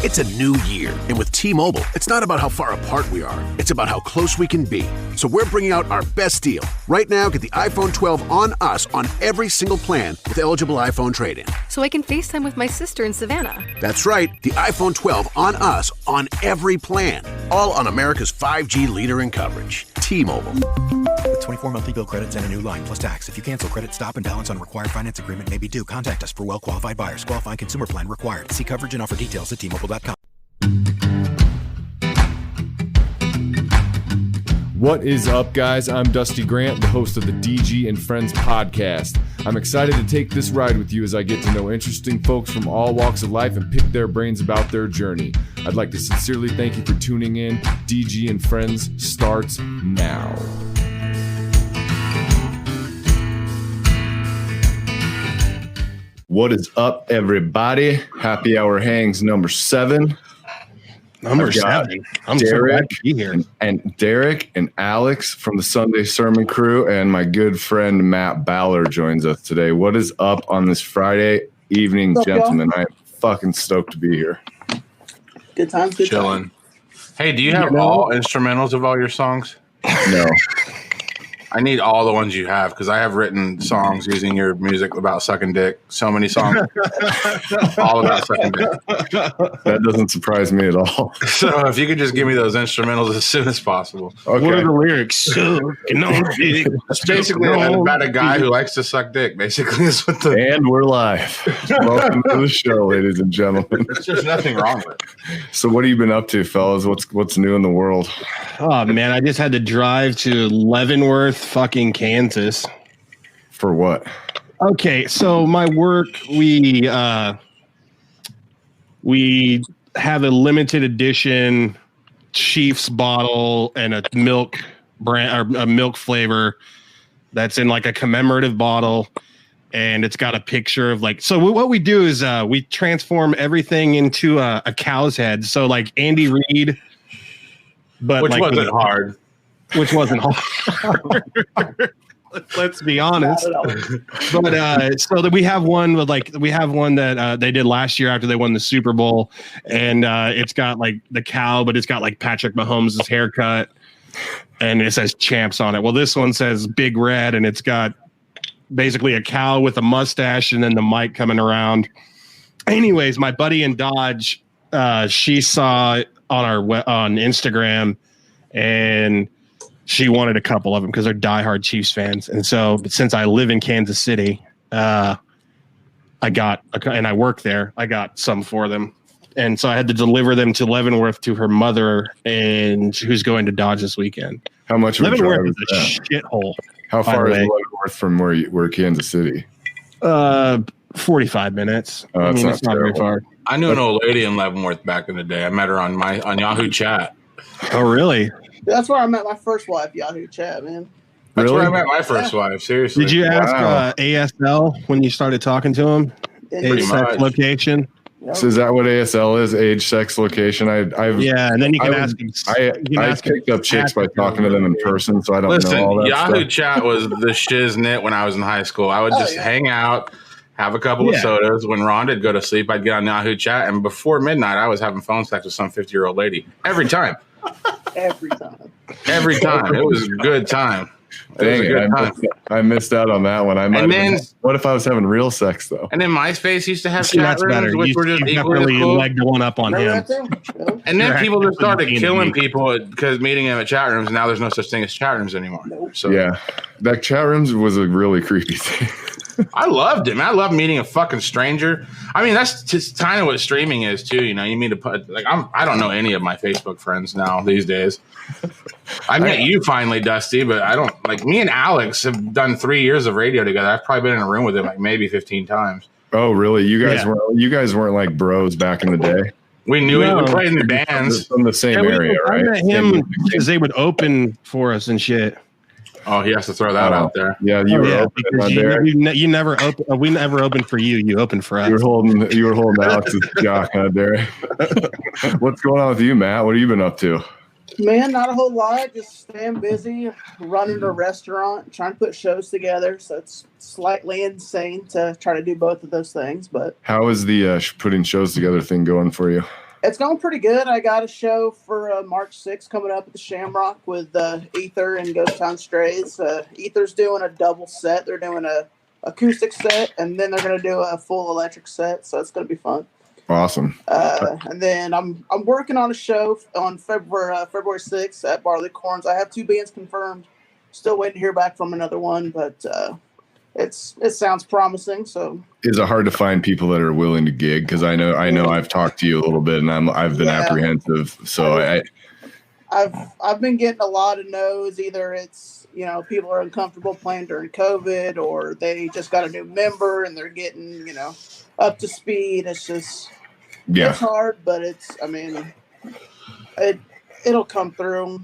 It's a new year, and with T-Mobile, it's not about how far apart we are. It's about how close we can be. So we're bringing out our best deal. Right now, get the iPhone 12 on us on every single plan with eligible iPhone trade-in. So I can FaceTime with my sister in Savannah. That's right, the iPhone 12 on us on every plan. All on America's 5G leader in coverage. T-Mobile. With 24 monthly bill credits and a new line plus tax. If you cancel credit, stop and balance on required finance agreement may be due. Contact us for well-qualified buyers. Qualifying consumer plan required. See coverage and offer details at T-Mobile.com. What is up, guys? I'm Dusty Grant, the host of the DG and Friends podcast. I'm excited to take this ride with you as I get to know interesting folks from all walks of life and pick their brains about their journey. I'd like to sincerely thank you for tuning in. DG and Friends starts now. What is up, everybody? Happy Hour Hangs number 7. Number 7. I'm Derek, so glad to be here. and Derek and Alex from the Sunday Sermon crew, and my good friend Matt Bauler joins us today. What is up on this Friday evening, gentlemen? I'm fucking stoked to be here. Good times, good Chilling. time. Hey, do you have all instrumentals of all your songs? No. I need all the ones you have because I have written songs using your music about sucking dick. So many songs, all about sucking dick. That doesn't surprise me at all. So if you could just give me those instrumentals as soon as possible. Okay. What are the lyrics? It's basically about a guy who likes to suck dick. Basically, is what the And we're live. Welcome to the show, ladies and gentlemen. there's just nothing wrong with it. So, what have you been up to, fellas? What's new in the world? Oh man, I just had to drive to Leavenworth, fucking Kansas. For what? Okay, so my work, we have a limited edition Chiefs bottle and a milk brand or a milk flavor that's in like a commemorative bottle, and it's got a picture of like. So what we do is we transform everything into a cow's head. So like Andy Reid. But Which like, wasn't hard. Which wasn't hard. Let's be honest. But so that we have one that they did last year after they won the Super Bowl, and it's got like the cow, but it's got like Patrick Mahomes' haircut, and it says champs on it. Well, this one says Big Red, and it's got basically a cow with a mustache and then the mic coming around. Anyways, my buddy in Dodge, she saw on Instagram, and she wanted a couple of them because they're diehard Chiefs fans. And so, since I live in Kansas City, I work there. I got some for them, and so I had to deliver them to Leavenworth to her mother, and who's going to Dodge this weekend. How much of a drive Leavenworth is is a shithole. How far is Leavenworth from where Kansas City? 45 minutes. Oh, I mean, it's not very terrible. far. I knew an old lady in Leavenworth back in the day. I met her on Yahoo Chat. Oh, really? That's where I met my first wife, Yahoo Chat, man. That's Really? where I met my first wife. Seriously. Did you ask Wow. ASL when you started talking to him? Pretty Age, much. sex, location. So is that what ASL is? Age, sex, location? I've Yeah, and then you can I ask him. I picked up chicks by talking to them in person, so I don't Listen, know all that Yahoo stuff. Chat was the shiznit when I was in high school. I would just hang out, have a couple of sodas. When Rhonda'd go to sleep, I'd get on Yahoo Chat, and before midnight, I was having phone sex with some 50-year-old lady. Every time. Every time. Every time. It was a good time. Dang it, I missed out on that one. What if I was having real sex, though? And then MySpace used to have See, chat that's rooms, better. which You were just equally definitely as cool. legged one up on Remember him. that too? Yeah. And then You're people just started actually killing being people because meeting them at chat rooms. And now there's no such thing as chat rooms anymore. So Yeah, that chat rooms was a really creepy thing. I loved it, man. I love meeting a fucking stranger. I mean, that's just kind of what streaming is too. You know, you meet I don't know any of my Facebook friends now these days. I met you finally, Dusty, but I don't like me and Alex have done 3 years of radio together. I've probably been in a room with him like maybe 15 times. Oh, really? You guys weren't like bros back in the day. We knew No. we played in the bands. From the same area, I right? met him because they would open for us and shit. Oh, he has to throw that out there. Yeah, you were open because you never open. We never opened for you. You opened for us. You were holding Alex's jock, huh, Derek? What's going on with you, Matt? What have you been up to? Man, not a whole lot. Just staying busy, running a restaurant, trying to put shows together. So it's slightly insane to try to do both of those things. But How is the putting shows together thing going for you? It's going pretty good. I got a show for March 6th coming up at the Shamrock with Ether and Ghost Town Strays. Ether's doing a double set. They're doing a acoustic set, and then they're going to do a full electric set, so it's going to be fun. Awesome. And then I'm working on a show on February 6th at Barley Corns. I have 2 bands confirmed. Still waiting to hear back from another one, but it sounds promising. So is it hard to find people that are willing to gig? Because I know I've talked to you a little bit, and I've been apprehensive. So I've been getting a lot of no's. Either it's people are uncomfortable playing during COVID, or they just got a new member and they're getting up to speed. It's just it's hard, but it'll come through.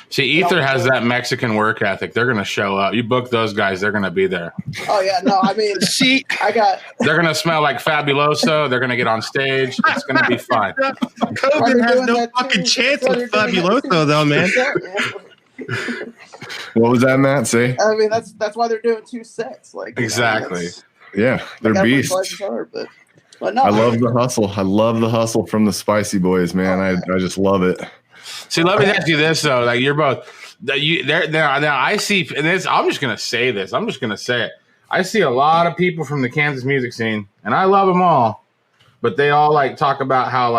See, Ether has that Mexican work ethic. They're going to show up. You book those guys, they're going to be there. Oh, yeah. No, they're going to smell like Fabuloso. They're going to get on stage. It's going to be fun. COVID has no fucking chance with Fabuloso, though, man. What was that, Matt? Say? I mean, that's why they're doing 2 sets. Exactly. They're beasts. But no, I love the hustle. I love the hustle from the Spicy Boys, man. I just love it. See, let me ask you this though: like you're both, now. I see, and I'm just gonna say this. I'm just gonna say it. I see a lot of people from the Kansas music scene, and I love them all, but they all talk about how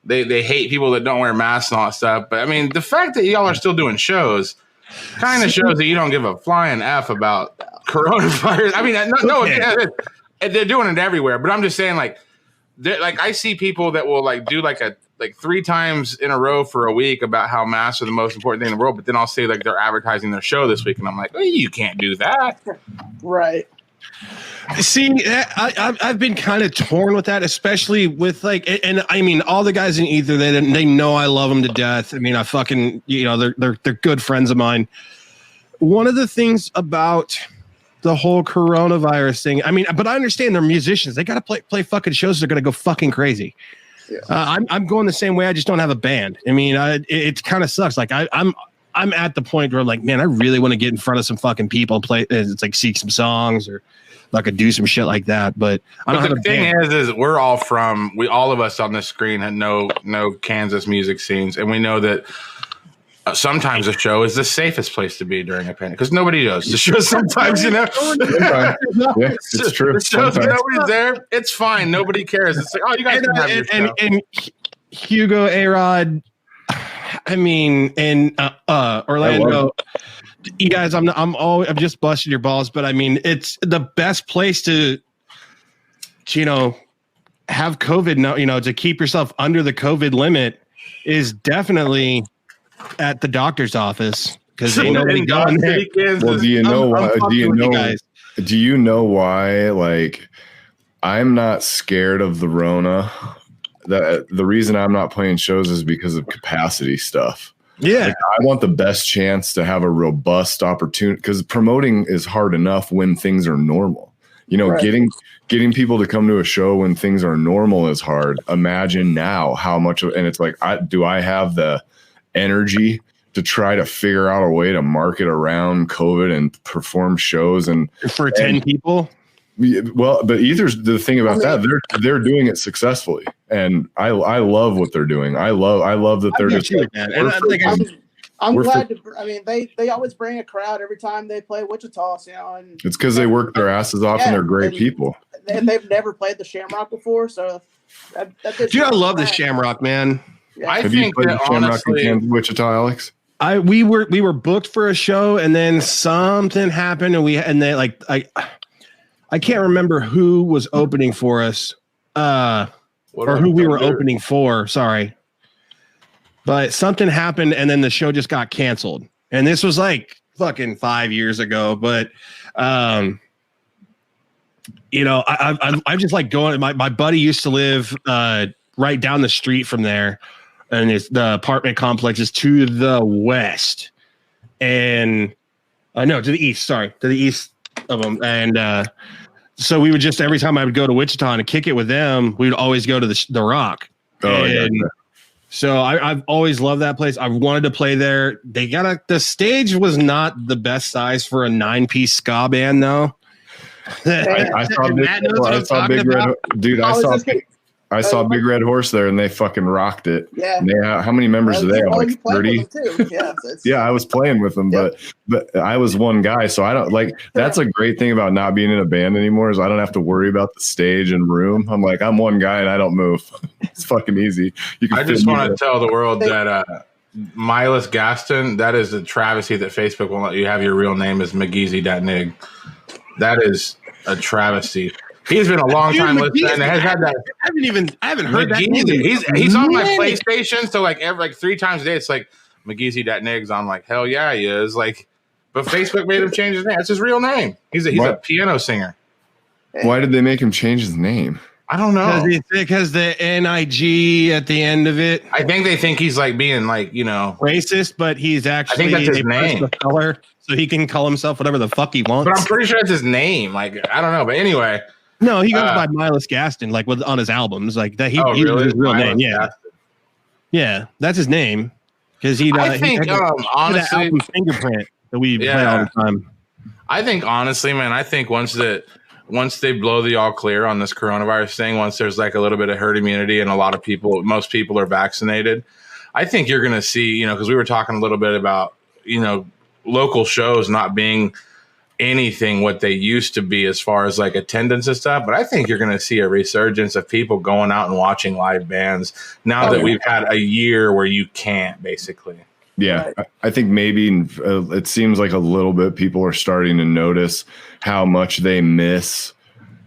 they hate people that don't wear masks and all that stuff. But I mean, the fact that y'all are still doing shows kind of shows that you don't give a flying F about coronavirus. I mean, they're doing it everywhere. But I'm just saying, I see people that will do 3 times in a row for a week about how masks are the most important thing in the world, but then I'll say they're advertising their show this week, and I'm like, oh, you can't do that. Right. See, I've been kind of torn with that, especially with and I mean, all the guys in Ether, they know I love them to death. I mean, I fucking, they're good friends of mine. One of the things about the whole coronavirus thing, I mean, but I understand they're musicians. They got to play fucking shows. They're going to go fucking crazy. Yeah. I'm going the same way. I just don't have a band. I mean, it kind of sucks. I'm at the point where man, I really want to get in front of some fucking people and play. It's seek some songs or do some shit like that. But I don't have a band. The thing is we're all all of us on this screen had no Kansas music scenes, and we know that sometimes a show is the safest place to be during a pandemic because nobody knows the show. Sometimes it's true. The show's nobody's there. It's fine. Nobody cares. It's oh, you guys can have your show. And Hugo, A-Rod, I mean, and Orlando, you guys, I'm just busting your balls, but I mean, it's the best place to have COVID. To keep yourself under the COVID limit is definitely at the doctor's office because they know we go in there. Well, do you know why? Do you know why? I'm not scared of the Rona. The reason I'm not playing shows is because of capacity stuff. Yeah, I want the best chance to have a robust opportunity because promoting is hard enough when things are normal. Right. Getting people to come to a show when things are normal is hard. Imagine now how much, and it's do I have the energy to try to figure out a way to market around COVID and perform shows and for 10 people? Well, but Ether's the thing about that, they're doing it successfully, and I love what they're doing. I love that they're just. I'm glad to. I mean, they always bring a crowd every time they play Wichita, and it's because they work their asses off and they're great people. And they've never played the Shamrock before, so. Dude, I love the Shamrock, man. Yeah. Have you played the Shamrock in Wichita, Alex? We were booked for a show, and then something happened, and they I can't remember who was opening for us, or who we were opening for. Sorry, but something happened, and then the show just got canceled. And this was fucking 5 years ago. But I just going. My buddy used to live right down the street from there, and the apartment complex is to the west, and no, to the east. Sorry, to the east of them. And so we would just, every time I would go to Wichita and kick it with them, we would always go to the Rock. Oh, yeah. So I've always loved that place. I wanted to play there. The stage was not the best size for a 9-piece ska band, though. I saw Big Red. Dude, I saw Big Red Horse there, and they fucking rocked it. Yeah. And how many members do they have? Like 30? Yeah, yeah, I was playing with them, but I was one guy, so I don't like. That's a great thing about not being in a band anymore is I don't have to worry about the stage and room. I'm like, I'm one guy and I don't move. It's fucking easy. I just want to tell the world that Miles Gaston, that is a travesty that Facebook won't let you have your real name as McGeezy.nig. That is a travesty. He's been a long time listener and has had that. I haven't heard McGeezy. that. He's on my PlayStation, so like 3 times a day, it's like McGeezy.nigs. I'm like, hell yeah, he is. Like, but Facebook made him change his name. That's his real name. He's a piano singer. Why did they make him change his name? I don't know. Because the NIG at the end of it. I think they think he's like being like, racist, but he's actually I think that's his name. Color, so he can call himself whatever the fuck he wants. But I'm pretty sure that's his name. Like, I don't know. But anyway. No, he goes by Miles Gaston, like on his albums, like that. He really? His real Miles name, yeah, Gaston. Yeah, that's his name because I think honestly, album Fingerprint that we play all the time. I think honestly, man, I think once they blow the all clear on this coronavirus thing, once there's like a little bit of herd immunity and most people are vaccinated, I think you're going to see, because we were talking a little bit about, local shows not being anything what they used to be as far as like attendance and stuff, but I think you're going to see a resurgence of people going out and watching live bands now that we've had a year where you can't basically. Yeah, I think maybe it seems like a little bit people are starting to notice how much they miss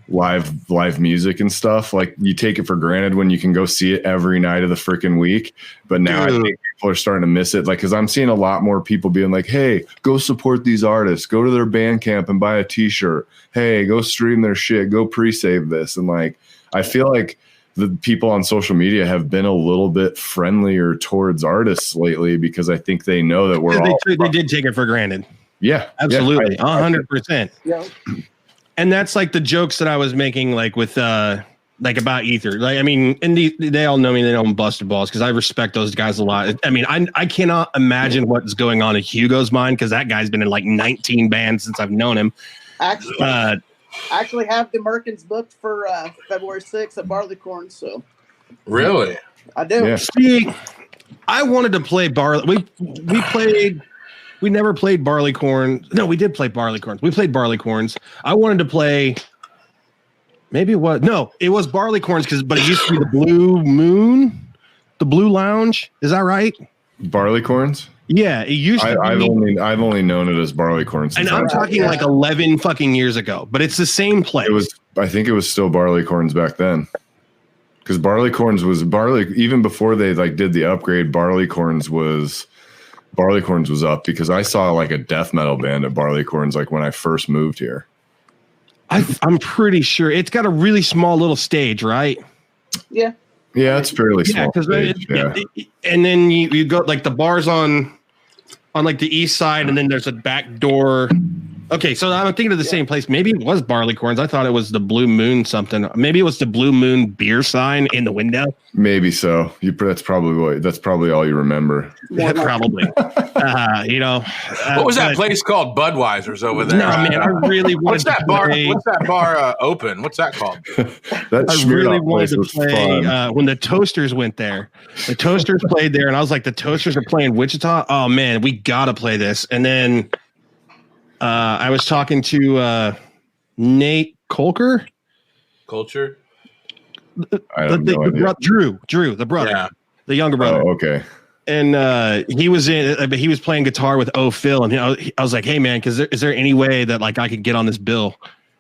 live music and stuff. Like you take it for granted when you can go see it every night of the freaking week, but now I think people are starting to miss it. Like, because I'm seeing a lot more people being like, hey, go support these artists, go to their Bandcamp and buy a t-shirt, hey, go stream their shit, go pre-save this. And like I feel like the people on social media have been a little bit friendlier towards artists lately because I think they know that they did take it for granted. Yeah, absolutely. 100%. Yeah. And that's like the jokes that I was making, like with, like about Ether. Like, I mean, and they all know me. They know I'm busted balls because I respect those guys a lot. I mean, I cannot imagine what's going on in Hugo's mind because that guy's been in like 19 bands since I've known him. Actually have the Merkins booked for February 6th at Barleycorn. So really, I do. Yeah. See, I wanted to play We never played Barleycorn. No, we did play Barleycorns. We played Barleycorns. I wanted to play. Maybe it was Barleycorns but it used to be the Blue Moon, the Blue Lounge. Is that right? Barleycorns. Yeah, it used to. I've only known it as Barleycorns. And I'm talking like 11 fucking years ago, but it's the same place. I think it was still Barleycorns back then, because Barleycorns was even before they like did the upgrade. Barleycorns was up because I saw like a death metal band at Barleycorns like when I first moved here. I'm pretty sure it's got a really small little stage, right? Yeah. Yeah, it's fairly small. And then you go like the bars on like the east side, and then there's a back door. Okay, so I'm thinking of the same place. Maybe it was Barleycorns. I thought it was the Blue Moon something. Maybe it was the Blue Moon beer sign in the window. Maybe so. That's probably all you remember. Yeah, probably. What was that place called? Budweiser's over there. No, man, I really wanted What's that bar open? What's that called? I really wanted to play when the Toasters went there. The Toasters played there, and I was like, the Toasters are playing Wichita. Oh man, we gotta play this. And then I was talking to Nate Colker. Culture. Drew, the brother, the younger brother. Oh, okay. And he was playing guitar with Phil, and I was like, "Hey man, is there any way that like I could get on this bill,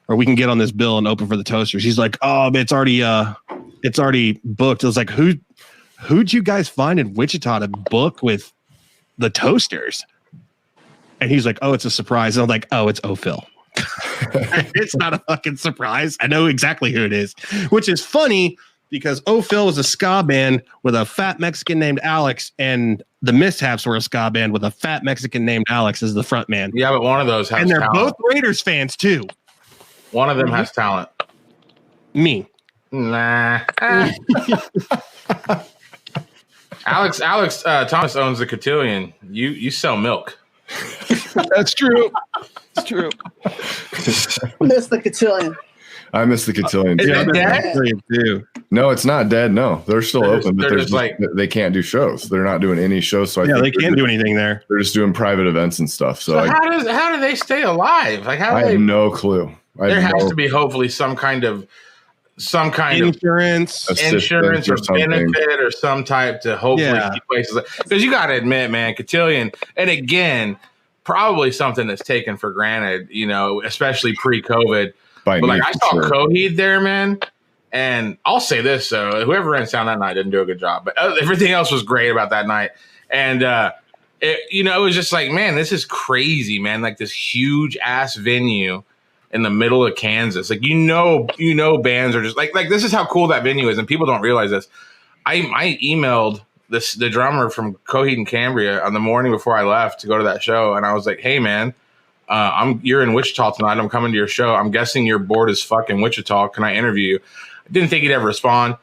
or we can get on this bill and open for the Toasters?" He's like, "Oh, it's already booked." I was like, "Who'd you guys find in Wichita to book with the Toasters?" And he's like, "Oh, it's a surprise." And I'm like, "Oh, it's Phil." It's not a fucking surprise. I know exactly who it is, which is funny because Phil was a ska band with a fat Mexican named Alex, and the Mishaps were a ska band with a fat Mexican named Alex as the front man. Yeah, but one of those has and they're talent. both Raiders fans too. One of them has talent. Me. Nah. Alex Thomas owns the Cotillion. You sell milk. That's true. It's true. Miss the Cotillion. I miss the Cotillion. Is that too. No, it's not dead. No, they're still open, but they can't do shows. They're not doing any shows. So I think they can't do anything there. They're just doing private events and stuff. So how do they stay alive? Like I have no clue. There has to be hopefully some kind of insurance or benefit or some type to hopefully keep places. Because you got to admit, man, Cotillion, and again, probably something that's taken for granted, especially pre-COVID. But like I saw Coheed there, man. And I'll say this, so whoever ran sound that night didn't do a good job, but everything else was great about that night. And, it was just like, man, this is crazy, man. Like this huge ass venue in the middle of Kansas. Like, bands are just like this is how cool that venue is. And people don't realize this. I emailed the drummer from Coheed and Cambria on the morning before I left to go to that show. And I was like, hey man, you're in Wichita tonight. I'm coming to your show. I'm guessing you're bored as fuck in Wichita. Can I interview you? Didn't think he'd ever respond.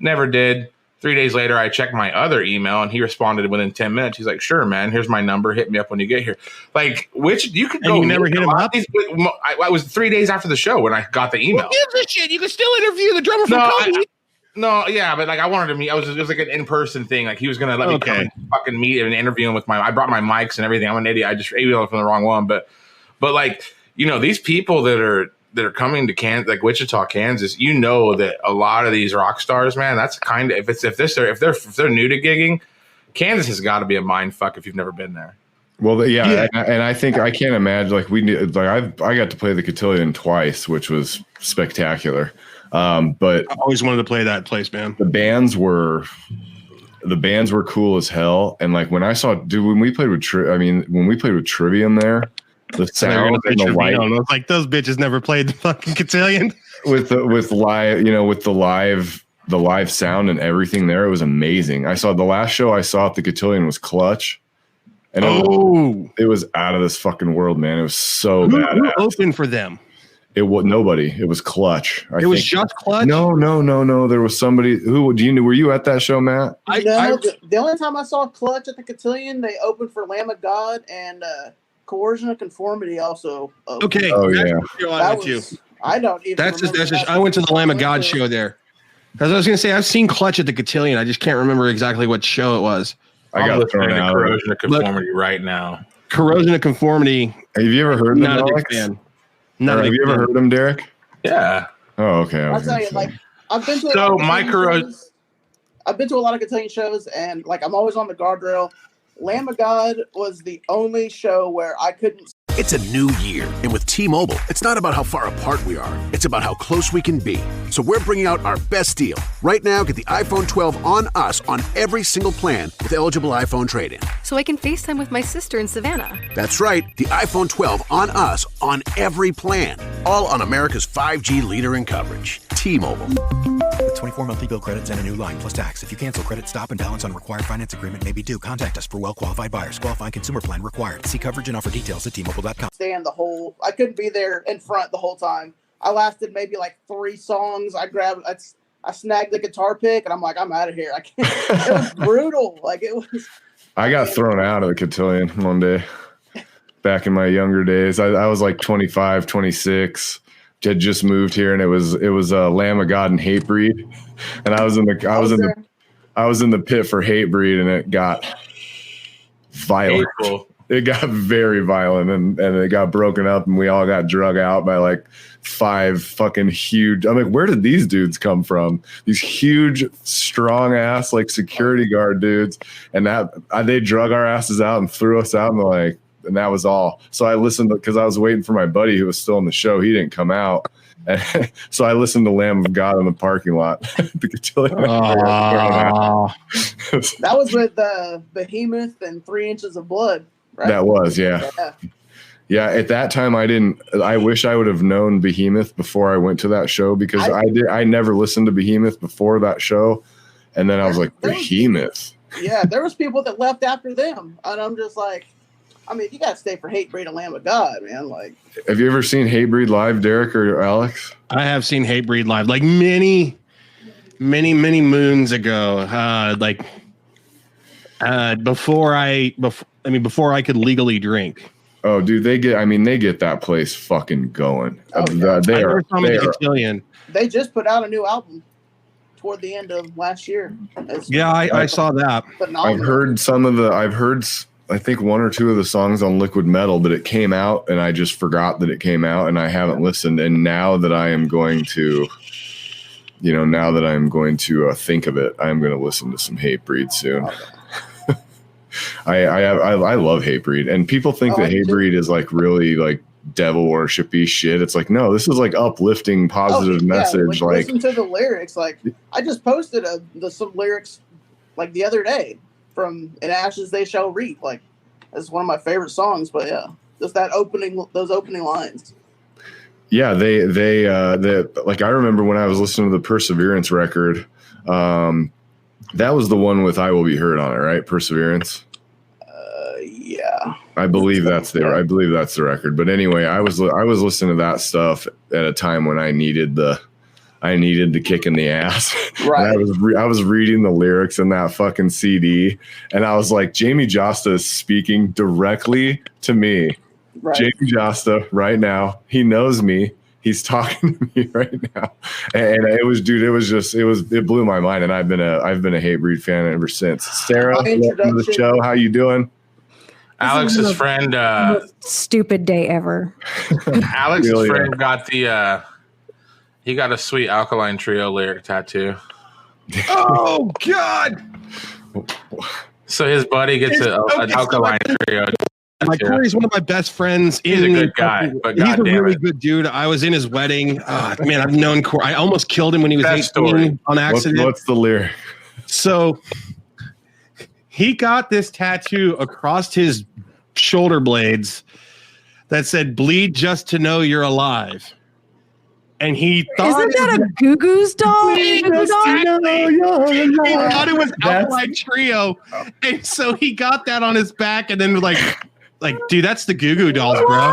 Never did. 3 days later, I checked my other email, and he responded within 10 minutes. He's like, sure, man. Here's my number. Hit me up when you get here. Like, you could go. And you never hit him up? I was 3 days after the show when I got the email. Who gives a shit? You can still interview the drummer from Coheed. No, yeah, but like I wanted to meet. It was like an in-person thing. Like he was gonna let me come and fucking meet and interview him with I brought my mics and everything. I'm an idiot. I just emailed from the wrong one. But like, these people that are coming to Kansas, like Wichita, Kansas, that a lot of these rock stars, man, that's kind of if they're new to gigging, Kansas has got to be a mind fuck if you've never been there. Well, yeah. And I think I can't imagine I got to play the Cotillion twice, which was spectacular. But I always wanted to play that place, man. The bands were cool as hell, and like when we played with Trivium there. The sound and the light. It's like those bitches never played the fucking Cotillion. with the live sound and everything there, it was amazing. I saw the last show I saw at the Cotillion was Clutch, and it was out of this fucking world, man. It was so bad. Who opened for them? It was nobody. It was Clutch. It was just Clutch. No. There was somebody who. Were you at that show, Matt? The only time I saw Clutch at the Cotillion, they opened for Lamb of God and. Coercion of Conformity also. Okay. Oh yeah. I don't even. That's just. I went to the Lamb of God show there. As I was going to say, I've seen Clutch at the Cotillion. I just can't remember exactly what show it was. I got thrown out. Corrosion of Conformity right now. Corrosion of Conformity. Have you ever heard them? Not a big fan. Have you ever heard them, Derek? Yeah. Oh, okay. I'll tell you, I've been to. I've been to a lot of Cotillion shows, and I'm always on the guardrail. Lamb of God was the only show where I couldn't. It's a new year, and with T-Mobile, it's not about how far apart we are. It's about how close we can be. So we're bringing out our best deal. Right now, get the iPhone 12 on us on every single plan with eligible iPhone trade-in. So I can FaceTime with my sister in Savannah. That's right, the iPhone 12 on us on every plan. All on America's 5G leader in coverage. T-Mobile. With 24 monthly bill credits and a new line plus tax. If you cancel credit, stop and balance on required finance agreement may be due. Contact us for well-qualified buyers. Qualifying consumer plan required. See coverage and offer details at T-Mobile.com. I couldn't be there in front the whole time. I lasted maybe 3 songs. I snagged the guitar pick and I'm like, I'm out of here. I can't. It was brutal. I got thrown out of the Cotillion one day back in my younger days. I was 25, 26. Had just moved here, and it was Lamb of God and Hatebreed, and I was in the pit for Hatebreed, and it got violent. Hateful. It got very violent, and it got broken up, and we all got drug out by 5 fucking huge. I'm like, where did these dudes come from? These huge, strong ass security guard dudes, and they drug our asses out and threw us out, and that was all. So I listened because I was waiting for my buddy who was still in the show. He didn't come out. And so I listened to Lamb of God in the parking lot. That was with Behemoth and 3 Inches of Blood, right? That was, yeah. Yeah, at that time I wish I would have known Behemoth before I went to that show, because I never listened to Behemoth before that show. And then I was like, Behemoth. Yeah, there was people that left after them. And I'm just like, you got to stay for Hatebreed and Lamb of God, man. Have you ever seen Hatebreed live, Derek or Alex? I have seen Hatebreed live, many, many, many moons ago. Before I could legally drink. Oh, dude, they get that place fucking going. Oh, yeah. They just put out a new album. before the end of last year. Yeah, I saw that. Phenomenal. I've heard I think one or two of the songs on Liquid Metal, but it came out and I just forgot that it came out and I haven't listened. And now that I am going to, think of it, I'm going to listen to some Hatebreed soon. I love Hatebreed, and people think that Hatebreed is like really like devil worshipy shit. It's like, no, this is like uplifting, positive message. Like, listen to the lyrics. Like, I just posted some lyrics like the other day from "In Ashes They Shall Reap." Like, that's one of my favorite songs. But yeah, just those opening lines. Yeah, they like, I remember when I was listening to the Perseverance record. That was the one with "I Will Be Heard" on it, right? Perseverance. Yeah. I believe that's the record. But anyway, I was listening to that stuff at a time when I needed the kick in the ass. Right. And I was reading the lyrics in that fucking CD, and I was like, Jamie Josta is speaking directly to me. Right. Jamie Josta right now. He knows me. He's talking to me right now. And it blew my mind. And I've been a Hatebreed fan ever since. Sarah, welcome to the show. How you doing? Alex's friend, stupid day ever. Alex's friend got he got a Sweet Alkaline Trio lyric tattoo. Oh God! So his buddy gets an Alkaline Trio. Like, Corey's one of my best friends. He's a good guy, but he's a really good dude. I was in his wedding. Man, I've known Corey. I almost killed him when he was 18 on accident. What's the lyric? So he got this tattoo across his shoulder blades that said "Bleed just to know you're alive." And he thought, isn't that a Goo Goo's doll? He thought it was Alkaline Trio, and so he got that on his back, and then like, dude, that's the Goo Goo Dolls, bro.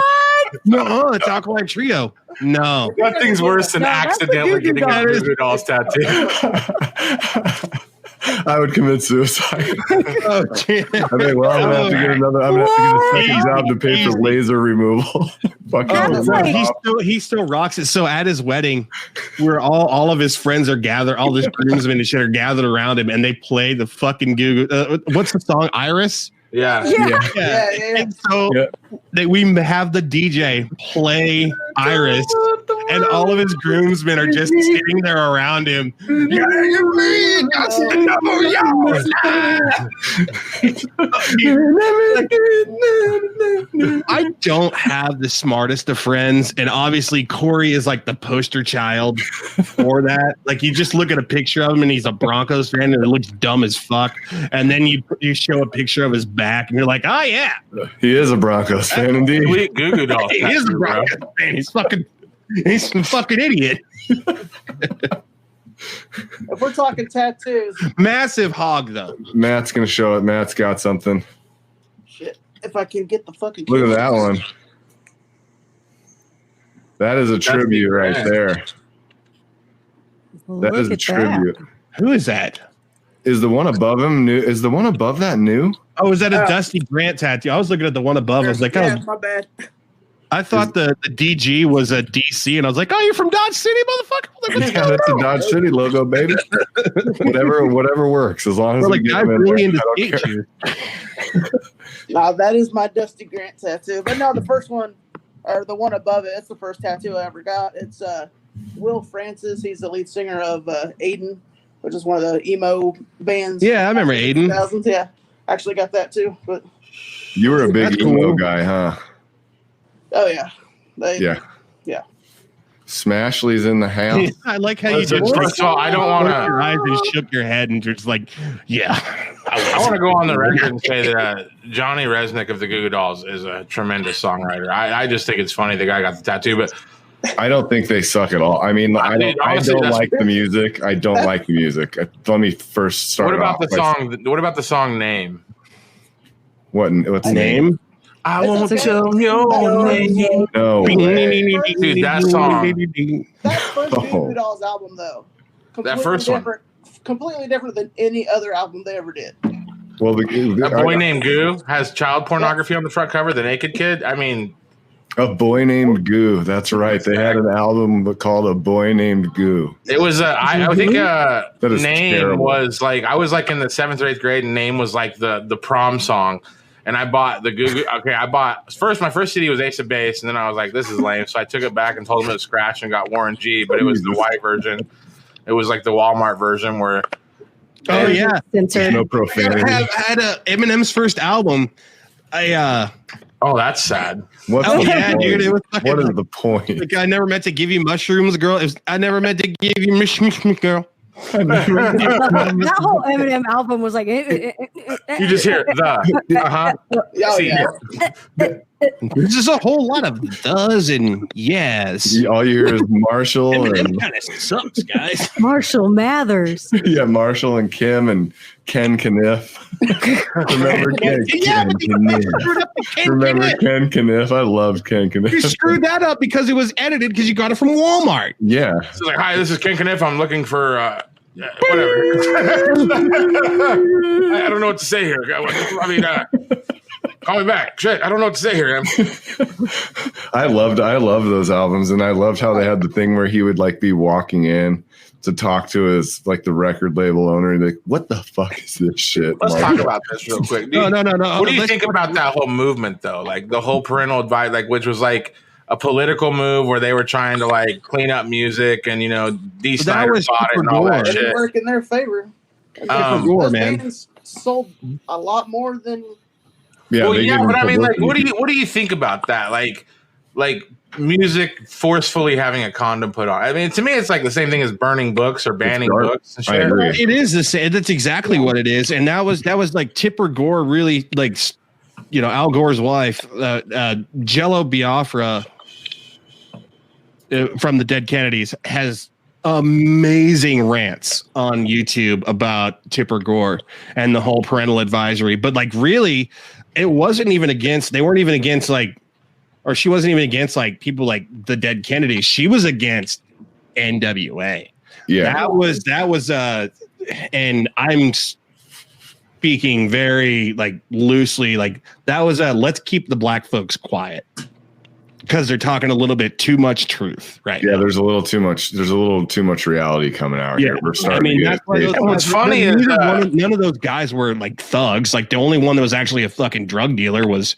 No, it's Alkaline Trio. No, nothing's worse than accidentally getting a Goo Goo Dolls tattoo. I would commit suicide. Oh, I think, I'm gonna have to get a second job to pay for laser removal. He still rocks it. So at his wedding, where all of his friends are gathered, all his groomsmen and shit are gathered around him, and they play the fucking Goo Goo. What's the song? Iris. Yeah. And so we have the DJ play Iris, and all of his groomsmen are just sitting there around him. I don't have the smartest of friends, and obviously Corey is like the poster child for that. Like, you just look at a picture of him, and he's a Broncos fan, and it looks dumb as fuck. And then you show a picture of his back, and you're like, oh yeah, he is a Broncos fan indeed. Sweet Goo Goo Dolls. He is a Broncos fan. He's a fucking idiot. If we're talking tattoos, Massive hog though. Matt's gonna show it. Matt's got something. shit. If I can get the fucking Look at that one. That is a tribute right there. That is a tribute. Who is that? Is the one above him new? Is the one above that new? Oh, is that a Dusty Grant tattoo? I was looking at the one above. I was like, oh, my bad. I thought the DG was a DC, and I was like, oh, you're from Dodge City, motherfucker. Like, yeah, that's a Dodge City logo, baby. whatever works, as long as like, I'm really into skate shoes. No, that is my Dusty Grant tattoo. But no, the first one, or the one above it, it's the first tattoo I ever got. It's Will Francis. He's the lead singer of Aiden, which is one of the emo bands. Yeah, I remember Aiden. 2000s. Yeah, actually got that too. But you were a big emo guy, huh? Oh yeah, yeah. Smashley's in the house. I like how you did. First of all, I don't want to. Your eyes and shook your head and just like, yeah. I want to go on the record and say that Johnny Resnick of the Goo Goo Dolls is a tremendous songwriter. I just think it's funny the guy got the tattoo, but I don't think they suck at all. I mean, I don't like the music. I don't like the music. Let me first start. What about the song? What about the song name? What's the name? I won't tell your name. No way. Dude, that song. that first Goo Goo Dolls album, though, That first one. Completely different than any other album they ever did. Well, A Boy Named Goo has child pornography on the front cover. The Naked Kid. I mean, A Boy Named Goo. That's right. They had an album called A Boy Named Goo. It was I think Name terrible. was like I was like in the 7th or 8th grade, and Name was like the prom song. And I bought the Goo Goo. Okay, my first CD was Ace of Base, and then I was like, this is lame. So I took it back and told them it was scratched and got Warren G, but it was the white version. It was like the Walmart version where Oh yeah, Censored. No profanity. I had Eminem's first album. oh, that's sad. What's Oh the yeah, point? dude. It was What is the point? like I never meant to give you mushrooms, girl. I never meant to give you mish, girl. That whole Eminem album was like. You just hear the Oh, See, yeah. There's just a whole lot of does and yes. All you hear is Marshall Eminem and kind of sucks, guys. Marshall Mathers. yeah, Marshall and Kim and Ken Kniff. Remember Ken? Yeah, Ken but you Kniff. screwed up the Ken Remember Kniff. Ken Kniff? I loved Ken You Kniff. screwed that up because it was edited because you got it from Walmart. Yeah. It's like, hi, this is Ken Kniff. I'm looking for whatever. I don't know what to say here. I mean, call me back. Shit, I don't know what to say here. I loved those albums, and I loved how they had the thing where he would like be walking in to talk to his like the record label owner, and like, what the fuck is this shit? Let's Mark? talk about this real quick. No. What do you think about that whole movement, though? Like the whole parental advice, like which was like a political move where they were trying to like clean up music and D. That Snyder was bought it and all that Gore. It didn't shit. work in their favor. Gore, Those man. bands sold a lot more than Yeah, Well, they yeah, give but him I mean, like, publicity. what do you think about that? Like music forcefully having a condom put on. I mean, to me, it's like the same thing as burning books or banning dark. books and I shit. agree. It is the same. That's exactly what it is, and that was like Tipper Gore really like, Al Gore's wife, Jello Biafra from the Dead Kennedys has amazing rants on YouTube about Tipper Gore and the whole parental advisory. But like, really, it wasn't even against. They weren't even against like, or she wasn't even against like people like the Dead Kennedys. She was against NWA. Yeah. That was and I'm speaking very like loosely, like that was let's keep the black folks quiet because they're talking a little bit too much truth, right? Yeah, there's a little too much reality coming out here. We're starting to get that's why those What's guys- funny is, none of those guys were like thugs. Like the only one that was actually a fucking drug dealer was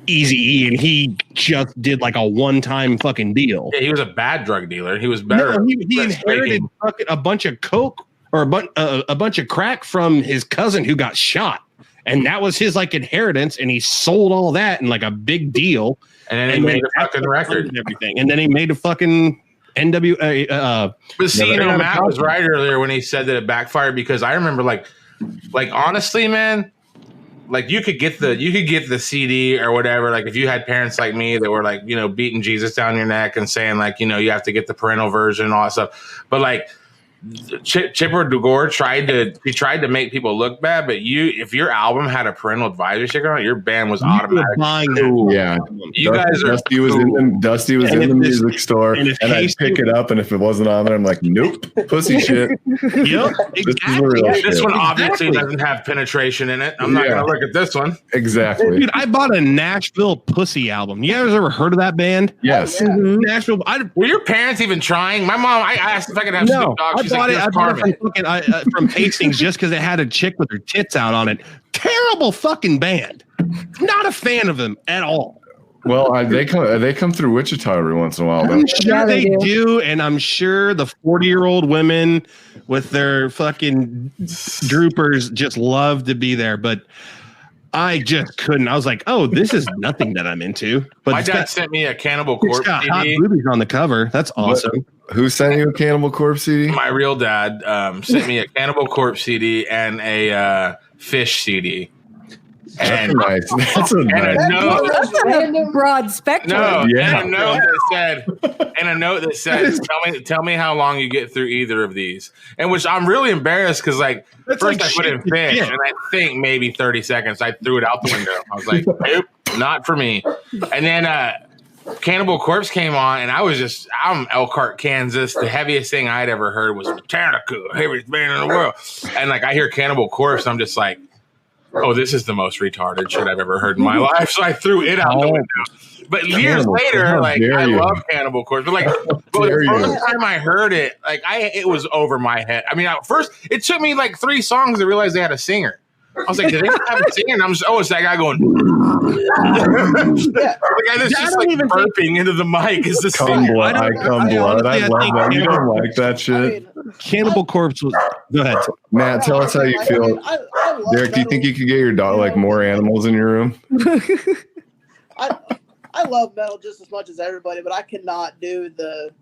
Eazy-E, and he just did like a one-time fucking deal. Yeah, he was a bad drug dealer. He was better. No, he at inherited faking. fucking a bunch of coke or a bunch of crack from his cousin who got shot, and that was his like inheritance, and he sold all that in like a big deal, and then he made a fucking record and everything, and then he made a fucking NWA. But see, they're not Matt was talking. right earlier when he said that it backfired because I remember like honestly, man, like you could get the CD or whatever. Like if you had parents like me that were like, beating Jesus down your neck and saying like, you have to get the parental version and all that stuff. But like Chipper Gore tried to make people look bad, but if your album had a parental advisory sticker on it, your band was automatically buying that. cool. Yeah, You guys are Dusty was cool. in the music store, and if and I'd Casey- pick it up, and if it wasn't on there, I'm like, nope, pussy shit. Yep, This is the real Yeah, shit. this one obviously Exactly. doesn't have penetration in it. I'm not Yeah. gonna look at this one. Exactly. Dude, I bought a Nashville Pussy album. You guys ever heard of that band? Yes. Nashville. Were your parents even trying? My mom, I asked if I could have No, Snoop Dogg. I She's bought like, it. "Here's I bought it Carmen." from Hastings just because it had a chick with her tits out on it. Terrible fucking band. Not a fan of them at all. Well, they come through Wichita every once in a while. I'm Don't they? sure Yeah, they they do, and I'm sure the 40-year-old women with their fucking droopers just love to be there, but I just couldn't. I was like, oh, this is nothing that I'm into. But My it's dad got, sent me a Cannibal it's Corpse got hot CD. boobies on the cover. That's awesome. Who sent you a Cannibal Corpse CD? My real dad sent me a Cannibal Corpse CD and a Fish CD. That's And nice. That's a nice. no, That's a broad spectrum. no, Yeah. and a note that said, tell me how long you get through either of these. And which I'm really embarrassed because like That's first like I put in shit. Fish, Yeah. and I think maybe 30 seconds. I threw it out the window. I was like, nope, not for me. And then Cannibal Corpse came on, and I'm Elkhart, Kansas. The heaviest thing I'd ever heard was Metallica, heaviest band in the world. And like I hear Cannibal Corpse, I'm just like, oh, this is the most retarded shit I've ever heard in my life. So I threw it out the window. But years later, like I love Cannibal Corpse, but the first time I heard it, like it was over my head. I mean, at first it took me like 3 songs to realize they had a singer. I was like, did they have a singer? And I'm just, it's that guy going. The guy that's just like burping into the mic is the singer. I love that. You don't like that shit. Cannibal Corpse was. Go ahead, Matt. Tell us how you feel. Derek, do you think you could get your dog like more animals in your room? I love metal just as much as everybody, but I cannot do the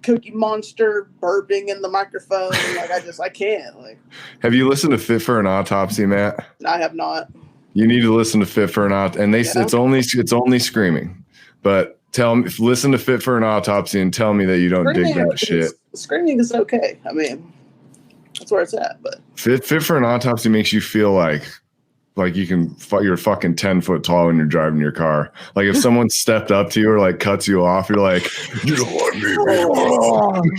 Cookie Monster burping in the microphone. Like I can't. Like, have you listened to Fit for an Autopsy, Matt? I have not. You need to listen to Fit for an Autopsy, and it's only screaming. But listen to Fit for an Autopsy and tell me that you don't dig that shit. Screaming is okay. I mean, that's where it's at. But Fit for an Autopsy makes you feel like you're fucking 10 foot tall when you're driving your car. Like if someone stepped up to you or like cuts you off, you're like, you don't want me. You don't want me.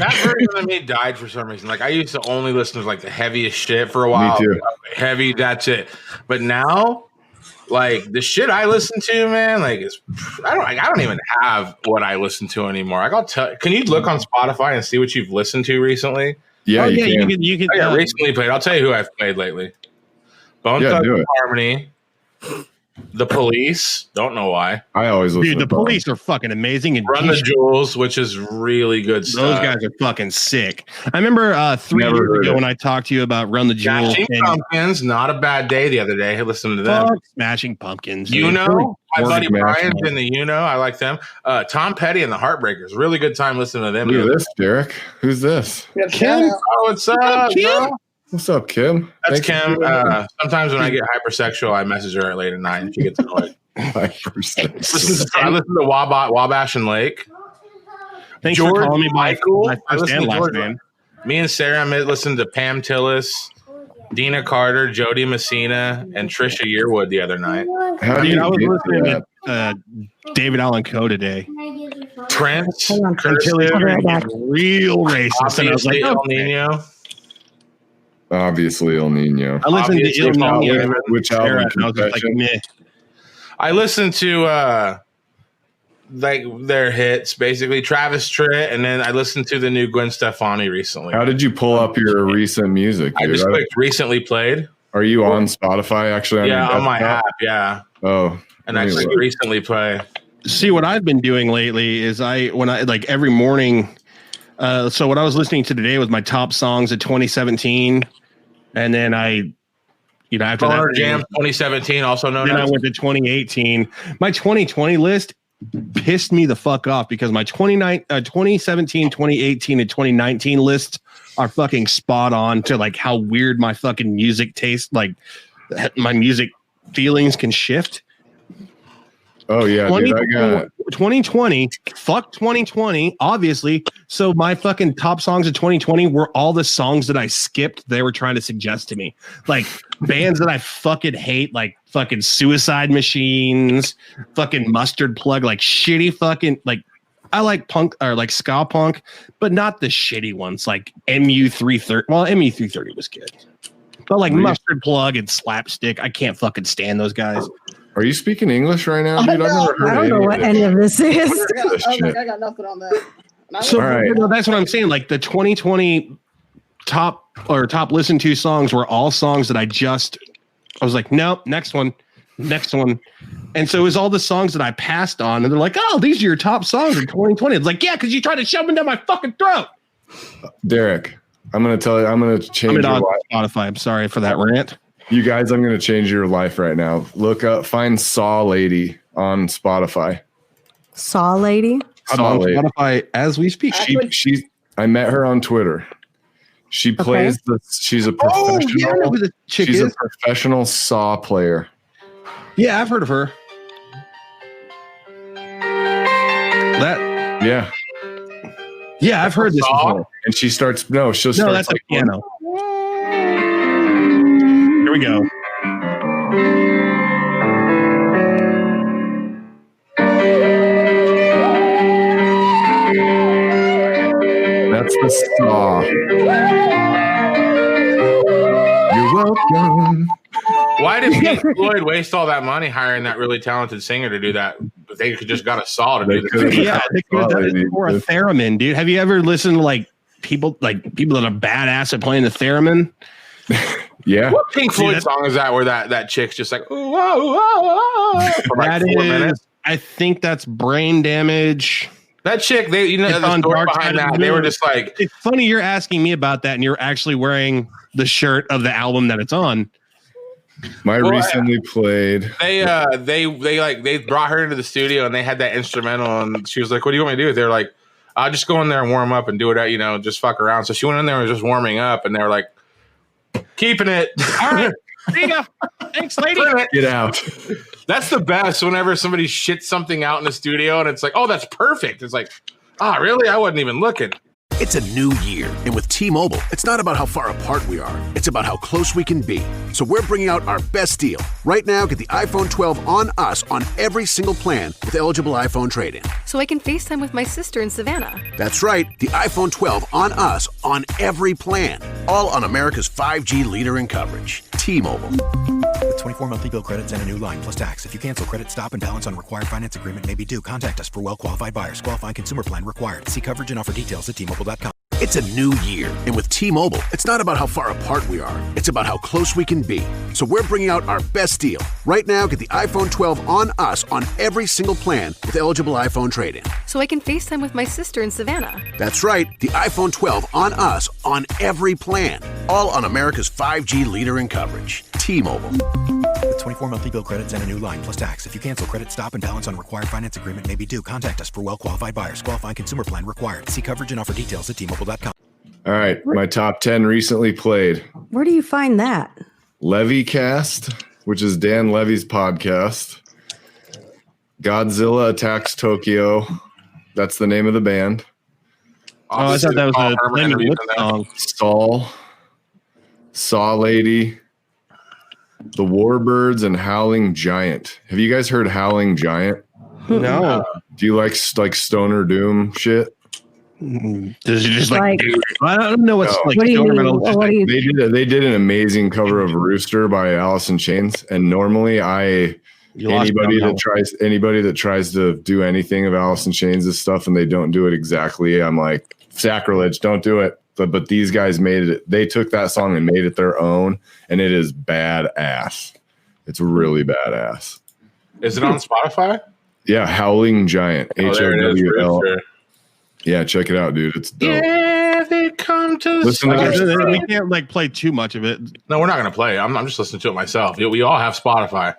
That version of me died for some reason. Like I used to only listen to like the heaviest shit for a while. Me too. Heavy, that's it. But now, like the shit I listen to, man, like I don't even have what I listen to anymore. I'll tell. Can you look on Spotify and see what you've listened to recently? Yeah, you can. I recently played. I'll tell you who I've played lately. Bone Thugs-n-Harmony, The Police. Don't know why. I always listen to the Police are fucking amazing. And Run the Jewels, which is really good stuff. Those guys are fucking sick. I remember 3 years ago when I talked to you about Run the Jewels. Smashing Pumpkins, not a bad day the other day. I listened to them. Smashing Pumpkins. My buddy Brian's in the I like them. Tom Petty and the Heartbreakers. Really good time listening to them. Who's this, Derek? Who's this? Kim. Oh, what's up, Kim? What's up, Kim? That's Kim. Sometimes when I get hypersexual, I message her late at night and she gets annoyed. I listen to Wabash and Lake. Thanks for calling me by my first and last name. Me and Sarah listened to Pam Tillis, Dina Carter, Jody Messina, and Trisha Yearwood the other night. I was listening to David Allan Coe today. Prince, real racist. Obviously, El Nino. Obviously, El Nino. I listened to El Nino. Which album? I listened to like their hits, basically Travis Tritt, and then I listened to the new Gwen Stefani recently. How did you pull up your recent music? Dude? I just clicked recently played. Are you on Spotify actually? On my app. Yeah. Oh, and I clicked recently play. See, what I've been doing lately is when I every morning. So what I was listening to today was my top songs of 2017, and then after that, Jam 2017, also known as. Then I went to 2018. My 2020 list pissed me the fuck off because my 2017, 2018, and 2019 lists are fucking spot on to like how weird my fucking music taste, like my music feelings can shift. Oh yeah, dude, I got it. 2020, fuck 2020, obviously. So my fucking top songs of 2020 were all the songs that I skipped. They were trying to suggest to me, like bands that I fucking hate, like fucking Suicide Machines, fucking Mustard Plug, like shitty fucking like. I like punk or like ska punk, but not the shitty ones like MU330. Well, MU330 was good, but like Mustard Plug and Slapstick, I can't fucking stand those guys. Are you speaking English right now, dude? I don't know what any of this is. I got nothing on that. So that's what I'm saying. Like the 2020 top listened to songs were all songs that I was like, nope, next one. And so it was all the songs that I passed on, and they're like, oh, these are your top songs in 2020. It's like, yeah, because you tried to shove them down my fucking throat. Derek, I'm going to change your life. Spotify. I'm sorry for that rant. You guys, I'm going to change your life right now. Find Saw Lady on Spotify. Saw Lady? I'm on Spotify as we speak. I met her on Twitter. She plays she's a professional. She's a professional Saw player. Yeah, I've heard of her. Yeah, I've heard this before. And she'll start that's like piano. Here we go. That's the Saw. welcome. Why did Pink Floyd waste all that money hiring that really talented singer to do that? But they could just got a saw to do this. Yeah, or a theremin, dude. Have you ever listened to like people that are badass at playing the theremin? Yeah. What Pink Floyd song is that where that chick's just like, ooh, whoa, whoa, whoa, for like 4 minutes? I think that's Brain Damage. That chick, the story behind that, they were just like. It's funny you're asking me about that, and you're actually wearing the shirt of the album that it's on. Recently played. They brought her into the studio and they had that instrumental, and she was like, "What do you want me to do?" They're like, "I'll just go in there and warm up and do it, just fuck around." So she went in there and was just warming up, and they were like, "Keeping it." All right. There you go. Thanks, lady. Get out. That's the best whenever somebody shits something out in the studio and it's like, oh, that's perfect. It's like, really? I wasn't even looking. It's a new year, and with T-Mobile, it's not about how far apart we are. It's about how close we can be. So we're bringing out our best deal. Right now, get the iPhone 12 on us on every single plan with eligible iPhone trade-in. So I can FaceTime with my sister in Savannah. That's right, the iPhone 12 on us on every plan. All on America's 5G leader in coverage. T-Mobile. With 24 monthly bill credits and a new line plus tax. If you cancel credit, stop, and balance on required finance agreement may be due. Contact us for well-qualified buyers. Qualifying consumer plan required. See coverage and offer details at T-Mobile.com. It's a new year, and with T-Mobile, it's not about how far apart we are. It's about how close we can be. So we're bringing out our best deal. Right now, get the iPhone 12 on us on every single plan with eligible iPhone trade-in. So I can FaceTime with my sister in Savannah. That's right, the iPhone 12 on us on every plan. All on America's 5G leader in coverage. T-Mobile. With 24 monthly bill credits and a new line plus tax. If you cancel credit, stop, and balance on required finance agreement may be due. Contact us for well-qualified buyers. Qualifying consumer plan required. See coverage and offer details at T-Mobile.com. All right, my top 10 recently played. Where do you find that? Levycast, which is Dan Levy's podcast. Godzilla Attacks Tokyo. That's the name of the band. I thought that was the name of the song. Saw Lady, The Warbirds, and Howling Giant. Have you guys heard Howling Giant? No. Do you like stoner doom shit? Does it just like I don't know what's like. What do you mean? They did an amazing cover of Rooster by Alice in Chains, and normally anybody that tries to do anything of Alice in Chains' stuff and they don't do it exactly, I'm like, sacrilege, don't do it. But these guys made it. They took that song and made it their own, and it is badass. It's really badass. Is it on Spotify? Yeah, Howling Giant. HOWL. Yeah, check it out, dude. It's dope. Yeah, they come to listen to we can't like play too much of it. No, we're not going to play. I'm just listening to it myself. We all have Spotify.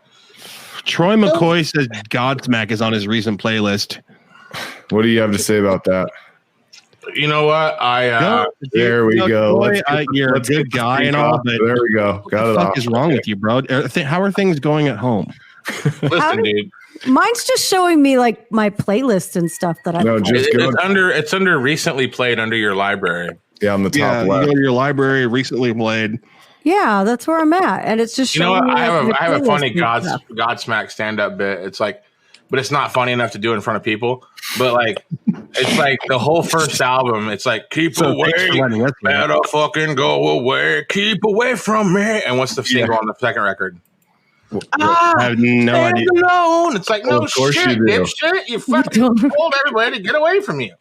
Troy McCoy says Godsmack is on his recent playlist. What do you have to say about that? You know what? There we go. Troy, you're a good guy and all, but there we go. What the fuck is wrong with you, bro? How are things going at home? Listen, dude. Mine's just showing me like my playlist and stuff that I. No, just it's under recently played under your library. Yeah, on the top left. You go to your library, recently played. Yeah, that's where I'm at, and it's just. You know what? I have a funny Godsmack stand up bit. It's like, but it's not funny enough to do in front of people. But like, it's like the whole first album. It's like keep away, better fucking go away, keep away from me. And what's the single on the second record? I have no idea. Alone. It's like, no shit, dipshit. You fucking told everybody to get away from you.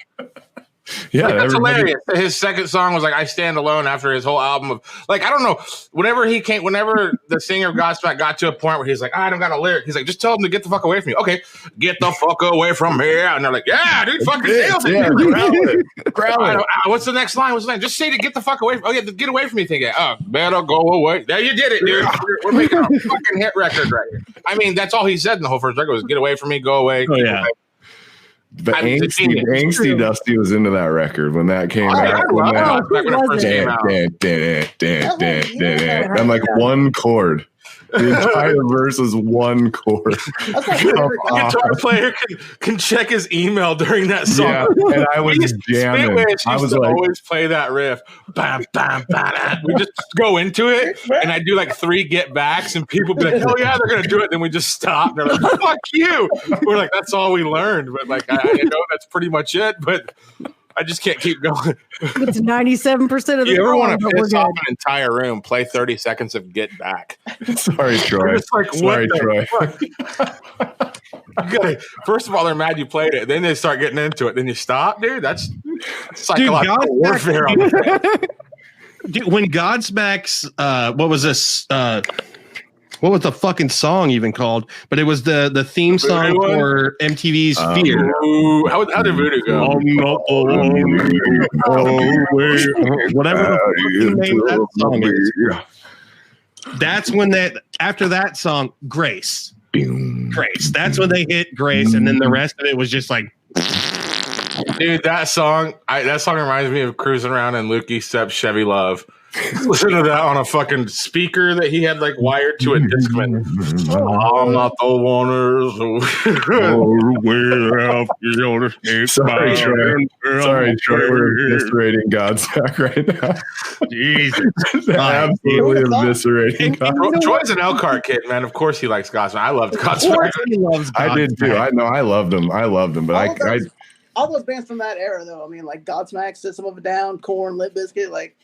Yeah, like, that's hilarious. His second song was like "I Stand Alone" after his whole album of like I don't know. Whenever the singer of Godsmack got to a point where he's like, I don't got a lyric. He's like, just tell them to get the fuck away from me. Okay, get the fuck away from here. And they're like, yeah, dude, fucking nailed it. Yeah, what's the next line? Just say to get the fuck away. Oh yeah, get away from me. Thinking, better go away. There, you did it, dude. We're making a fucking hit record right here. I mean, that's all he said in the whole first record was get away from me, go away. Oh yeah. Away. But Angsty Dusty was into that record when that came out. When it first came out. I'm like one chord. The entire verse is one chord. A guitar player can check his email during that song. Yeah, and I was jamming. I was like, always play that riff. Bam, bam, bam. We just go into it, and I do like 3 get backs, and people be like, "Oh yeah, they're gonna do it." Then we just stop. They're like, "Fuck you." We're like, "That's all we learned." But like, I know that's pretty much it. But I just can't keep going. It's 97% of the You ever song, want to but we're piss off good. an entire room? Play 30 seconds of Get Back. Sorry, Troy. It's like, Sorry, Troy. First of all, they're mad you played it. Then they start getting into it. Then you stop, dude. That's psychological Godsmack- warfare. On the Dude, when Godsmack's what was this? What was the fucking song even called? But it was the theme song Voodoo one? for MTV's Fear. Ooh, how did Voodoo go? Whatever the fucking name of that song is. That's when after that song, Grace. That's when they hit Grace, and then the rest of it was just like, Dude, that song reminds me of cruising around in Lukey Stepp's Chevy Love. Listen to that on a fucking speaker that he had like wired to a Discman. I'm not the one Sorry, Troy. Sorry, Troy. We're eviscerating Godsmack right now. Jesus. Absolutely eviscerating Godsmack. Troy's an Elkhart kid, man. Of course he likes Godsmack. I loved Of Godsmack. course he loves I did too. I know. I loved him. But all those bands from that era, though. I mean, like Godsmack, System of a Down, Korn, Limp Bizkit. Like,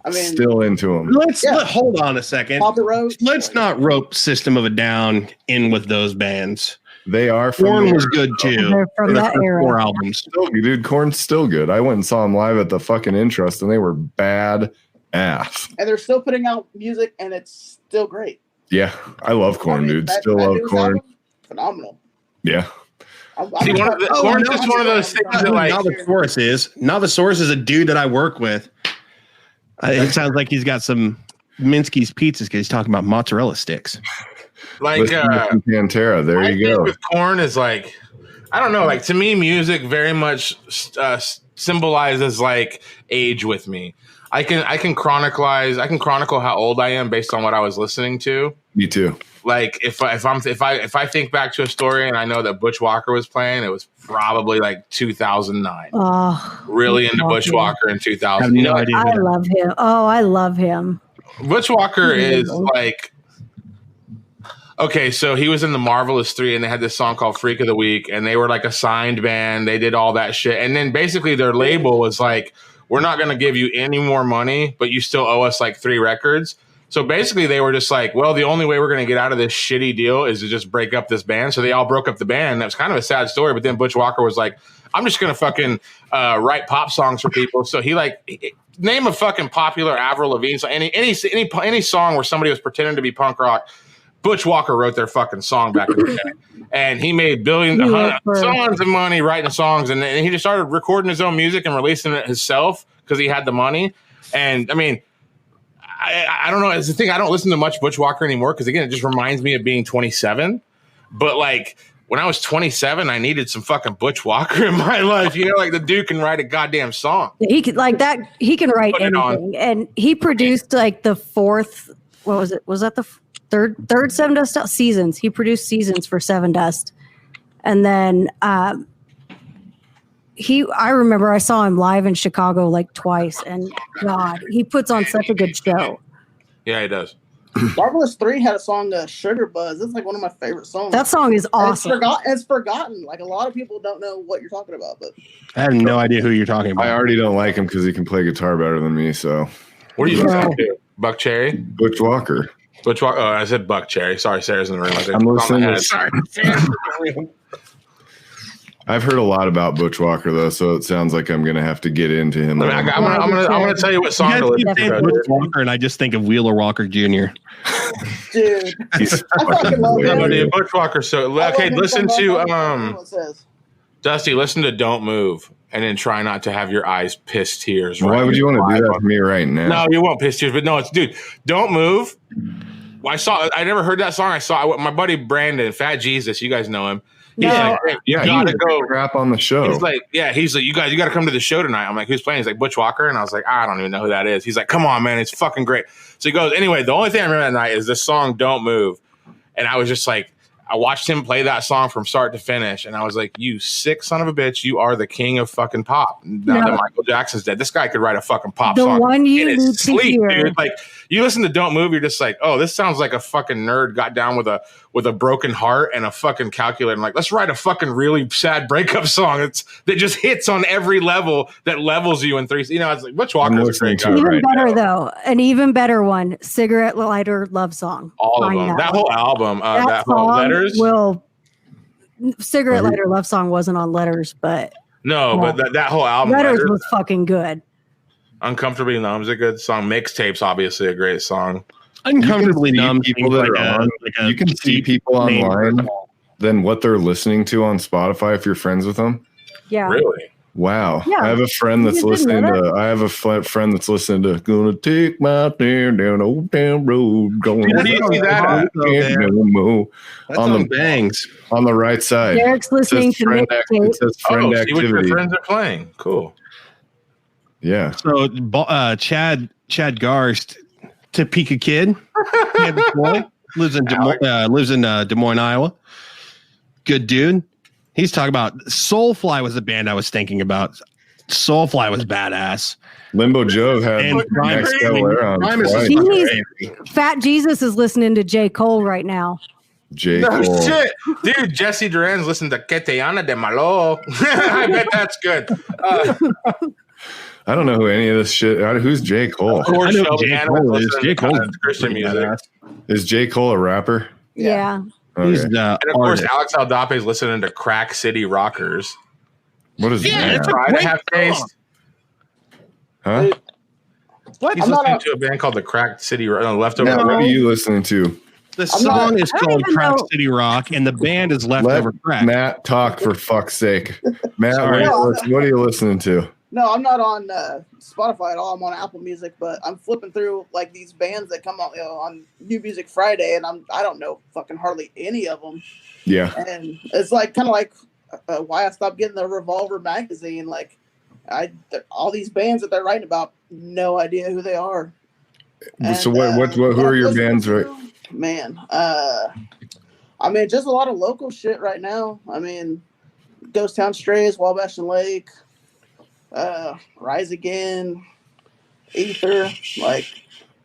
I mean, still into him. Hold on a second. Papa Roach. Let's not rope System of a Down in with those bands. They are. Korn was good too. They're from that era. 4 albums. Still, dude, Korn's still good. I went and saw them live at the fucking Intrust, and they were bad ass. And they're still putting out music, and it's still great. Yeah, I love Korn, dude. Still that love newest Korn. album, phenomenal. Yeah. See, Korn's just one of those things that, like, Novosaurus is a dude that I work with. It sounds like he's got some Minsky's pizzas because he's talking about mozzarella sticks. like Pantera. There I you think go. with Korn is like, I don't know, like to me, music very much symbolizes like age with me. I can chronicle how old I am based on what I was listening to. Me too. Like if I think back to a story and I know that Bushwhacker was playing, it was probably like 2009. Oh, Really into Bushwhacker in 2000. I have no idea. I love him. Oh, I love him. Bushwhacker is like, okay, so he was in the Marvelous 3 and they had this song called Freak of the Week and they were like a signed band. They did all that shit. And then basically their label was like, we're not going to give you any more money, but you still owe us like 3 records. So basically they were just like, well, the only way we're going to get out of this shitty deal is to just break up this band. So they all broke up the band. That was kind of a sad story. But then Bushwhacker was like, I'm just going to fucking write pop songs for people. So he like name a fucking popular Avril Lavigne song. Any song where somebody was pretending to be punk rock. Bushwhacker wrote their fucking song back in the day. And he made tons of money writing songs. And then he just started recording his own music and releasing it himself because he had the money. And I mean, I don't know. It's the thing. I don't listen to much Bushwhacker anymore because, again, it just reminds me of being 27. But, like, when I was 27, I needed some fucking Bushwhacker in my life. You know, like the dude can write a goddamn song. He could like that. He can write Put it on. anything. And he produced like the 4th. What was it? Was that the third Seven Dust Seasons? He produced Seasons for Seven Dust, and then I remember I saw him live in Chicago like twice, and God, he puts on such a good show. Yeah, he does. Marvelous 3 had a song, Sugar Buzz. It's like one of my favorite songs. That song is awesome. It's forgotten. Like a lot of people don't know what you're talking about, but I have no idea who you're talking about. I already don't like him because he can play guitar better than me. So What are you listening to? Buck Cherry? Bushwhacker. Bushwhacker. Oh, I said Buck Cherry. Sorry, Sarah's in the room. I'm listening to- Sorry. I've heard a lot about Bushwhacker though, so it sounds like I'm gonna have to get into him. I'm gonna tell you what song to listen to. Bushwhacker, and I just think of Wheeler Walker Jr. dude, I fucking love No, him. dude, Bushwhacker. So okay, listen to Dusty. Listen to "Don't Move" and then try not to have your eyes piss tears. Why would you want to do that to me right now? No, you won't piss tears, but no, it's dude. Don't move. I never heard that song. I saw my buddy Brandon, Fat Jesus. You guys know him. He's like, hey, you gotta go rap on the show. He's like, you guys, you got to come to the show tonight. I'm like, who's playing? He's like, Bushwhacker. And I was like, I don't even know who that is. He's like, come on, man. It's fucking great. So he goes, anyway, the only thing I remember that night is this song, Don't Move. And I was just like, I watched him play that song from start to finish. And I was like, you sick son of a bitch. You are the king of fucking pop. Now that Michael Jackson's dead, this guy could write a fucking pop song. The one you in need his sleep, to hear. dude. Like, You listen to Don't Move, you're just like, oh, this sounds like a fucking nerd got down with a broken heart and a fucking calculator and like, let's write a fucking really sad breakup song that just hits on every level that levels you in three. You know, it's like Butch Walker is a great guy. Even better though, an even better one, Cigarette Lighter Love Song. All of them. That whole album, that whole Letters. Cigarette Lighter Love Song wasn't on Letters, but but that whole album, Letters was fucking good. Uncomfortably Numb is a good song. Mixtape's obviously a great song. Uncomfortably Numb. People that are on, you can see people online than what they're listening to on Spotify if you're friends with them. Yeah. Really? Wow. Yeah. I have a friend that's listening to Gonna Take My Damn Down Old Town Road. Going How do you see that? That's on bangs. On the right side. Derek's listening to Mixtape. It says friend See what your activity. friends are playing. Cool. Yeah. So Chad Garst, Topeka kid, boy, lives in Des Moines, Iowa. Good dude. He's talking about Soulfly was the band I was thinking about. Soulfly was badass. Limbo Joe had Max Keller on twice. Fat Jesus is listening to J. Cole right now. J. No Cole. shit. Dude, Jesse Duran's listening to Que Te Llama de Malo. I bet that's good. I don't know who any of this shit. Who's J. Cole? Of course, I know Shelby J. Ann Cole was is. listening J. to Cole is Christian music. badass. Is J. Cole a rapper? Yeah. Okay. He's And of course, artist. Alex Aldape is listening to Crack City Rockers. What is that? Try to have taste. Huh? What? He's listening to a band called the Crack City Leftover. What are you listening to? The song is I don't called even Crack know. City Rock, and the band is Let Leftover Crack. Matt talk for fuck's sake. Matt, Sorry. what are you listening to? No, I'm not on Spotify at all. I'm on Apple Music, but I'm flipping through like these bands that come out on New Music Friday, and I don't know fucking hardly any of them. Yeah. And it's like kind of like why I stopped getting the Revolver magazine. Like all these bands that they're writing about, no idea who they are. So who are your bands? Right? Man, I mean, just a lot of local shit right now. I mean, Ghost Town Strays, Wabash and Lake, Rise Again, Ether, like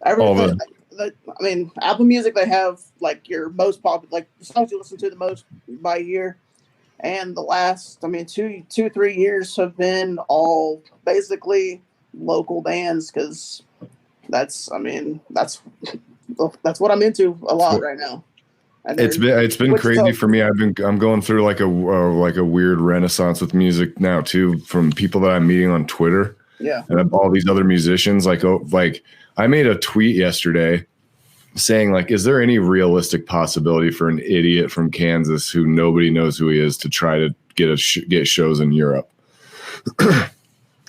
everything. I mean, Apple Music, they have like your most popular, like the songs you listen to the most by year. And the last, 2-3 years have been all basically local bands because that's what I'm into a lot right now. And It's been crazy for me. I'm going through like a weird renaissance with music now too, from people that I'm meeting on Twitter. Yeah, and all these other musicians. Like I made a tweet yesterday saying like, is there any realistic possibility for an idiot from Kansas who nobody knows who he is to try to get shows in Europe?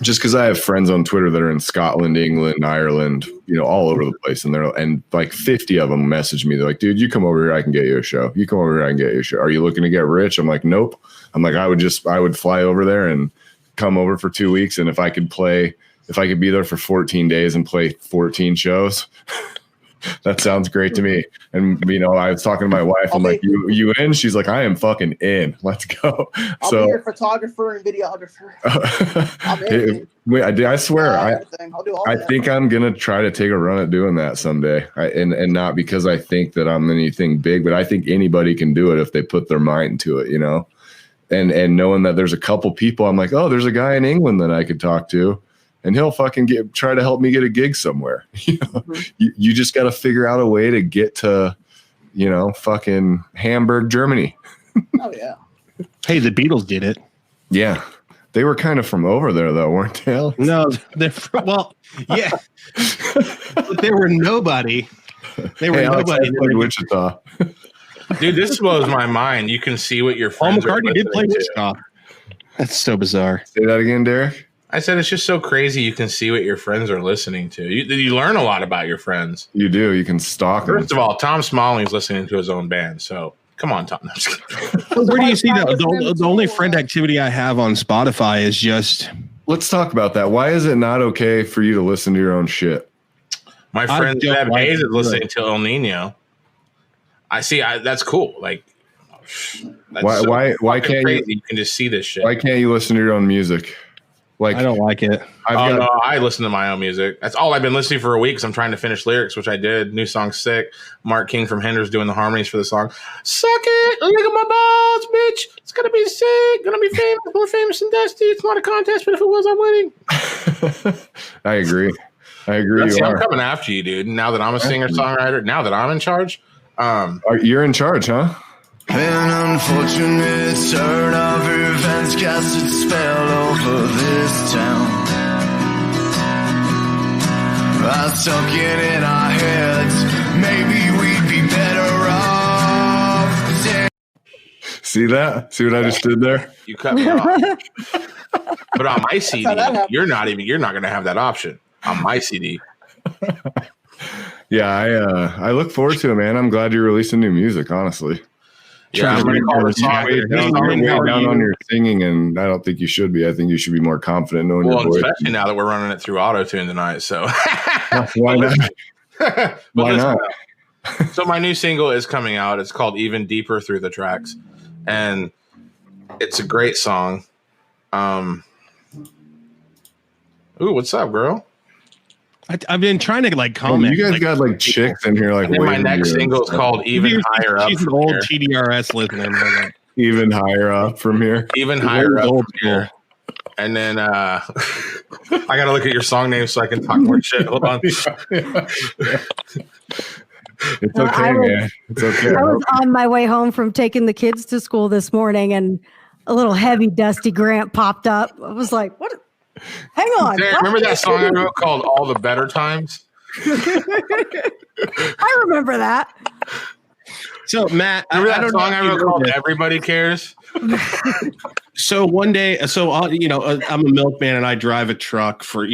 Just because I have friends on Twitter that are in Scotland, England, Ireland, all over the place, and like 50 of them message me. They're like, "Dude, you come over here, I can get you a show. You come over here, I can get you a show. Are you looking to get rich?" I'm like, "Nope." I'm like, I would fly over there and come over for 2 weeks, and if I could be there for 14 days and play 14 shows, that sounds great to me. And I was talking to my wife. I'm like, you in? She's like, I am fucking in. Let's go. I'll be your photographer and videographer. I swear, I'll do all I that. think I'm gonna try to take a run at doing that someday. And not because I think that I'm anything big, but I think anybody can do it if they put their mind to it. And knowing that there's a couple people, I'm like, oh, there's a guy in England that I could talk to. And he'll fucking try to help me get a gig somewhere. You just got to figure out a way to get to, fucking Hamburg, Germany. Oh yeah. Hey, the Beatles did it. Yeah, they were kind of from over there though, weren't they? No, yeah, but they were nobody. They were nobody. In Wichita. Dude, this blows my mind. You can see what your Paul friends are McCartney did play listening to. Wichita. That's so bizarre. Say that again, Derek. I said it's just so crazy. You can see what your friends are listening to. You learn a lot about your friends. You do. You can stalk them. First of all, Tom Smalling's listening to his own band, so come on, Tom. No, I'm just kidding. Where do you see that? The only friend activity I have on Spotify is just. Let's talk about that. Why is it not okay for you to listen to your own shit? My friend don't Deb like Hayes is it. listening to El Nino. I see. That's cool. Like, that's Why can't crazy. you? You can just see this shit. Why can't you listen to your own music? Like, I don't like it. No, I listen to my own music. That's all I've been listening for a week because I'm trying to finish lyrics, which I did. New song sick. Mark King from Hinder's doing the harmonies for the song. Suck it, look at my balls, bitch. It's gonna be sick. Gonna be famous, more famous than Dusty. It's not a contest, but if it was, I'm winning. I agree. Dusty, I'm coming after you, dude. Now that I'm a singer songwriter, now that I'm in charge, you're in charge, huh? An unfortunate turn of events cast its spell over this town. I sunk it in our heads. Maybe we'd be better off. See that? See what I just did there? you cut me off. But on my CD, you're not going to have that option on my CD. Yeah, I look forward to it, man. I'm glad you're releasing new music, honestly. Yeah, I'm going to call the song. You're down on your singing, and I don't think you should be. I think you should be more confident knowing your voice. Especially now that we're running it through auto-tune tonight. So why not? Why not? So my new single is coming out. It's called Even Deeper Through the Tracks, and it's a great song. Ooh, what's up, girl? I've been trying to like comment. You guys got like chicks in here, like. My next single is called Even Higher Up. She's an old TDRS listener. Even higher up from here. Even higher up from here. And then I gotta look at your song name so I can talk more shit. Hold on. It's okay, man. It's okay. I was on my way home from taking the kids to school this morning, and a little heavy Dusty Grant popped up. I was like, "What? Hang on." Sarah, remember that song I wrote called All the Better Times? I remember that. So, Matt, remember that song I wrote called Everybody Cares? So one day, I'm a milkman and I drive a truck for,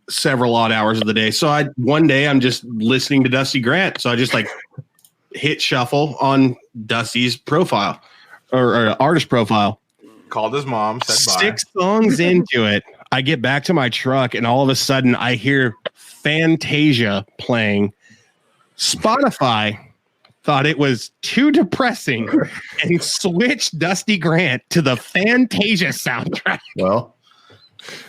several odd hours of the day. So one day I'm just listening to Dusty Grant. So I just like hit shuffle on Dusty's profile or artist profile. Called his mom, said bye. 6 songs into it, I get back to my truck and all of a sudden I hear Fantasia playing. Spotify thought it was too depressing and switched Dusty Grant to the Fantasia soundtrack. Well,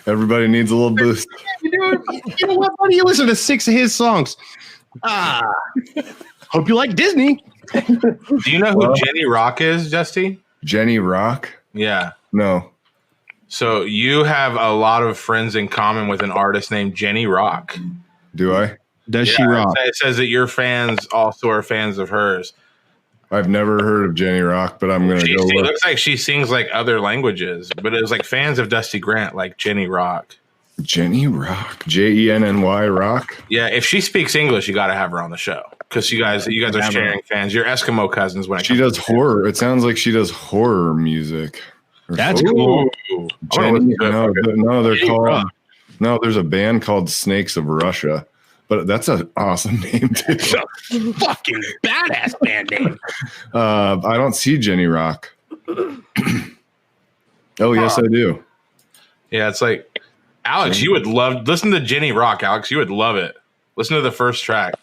everybody needs a little boost. You know what, buddy? You listen to 6 of his songs. Hope you like Disney. Do you know who Jenny Rock is, Dusty? Jenny Rock? Yeah. No. So you have a lot of friends in common with an artist named Jenny Rock. Do I? Does she rock? It says that your fans also are fans of hers. I've never heard of Jenny Rock, but I'm going to go It look. looks like she sings like other languages, but it was like fans of Dusty Grant, like Jenny Rock. Jenny Rock. Jenny Rock? Yeah, if she speaks English, you got to have her on the show because you guys are sharing fans. You're Eskimo cousins when she does horror. It sounds like she does horror music. That's cool. Jenny, no, they're called. Rock. No, there's a band called Snakes of Russia. But that's an awesome name, too. It's a fucking badass band name. I don't see Jenny Rock. Oh, yes, I do. Yeah, it's like, Alex, you would listen to Jenny Rock, Alex. You would love it. Listen to the first track.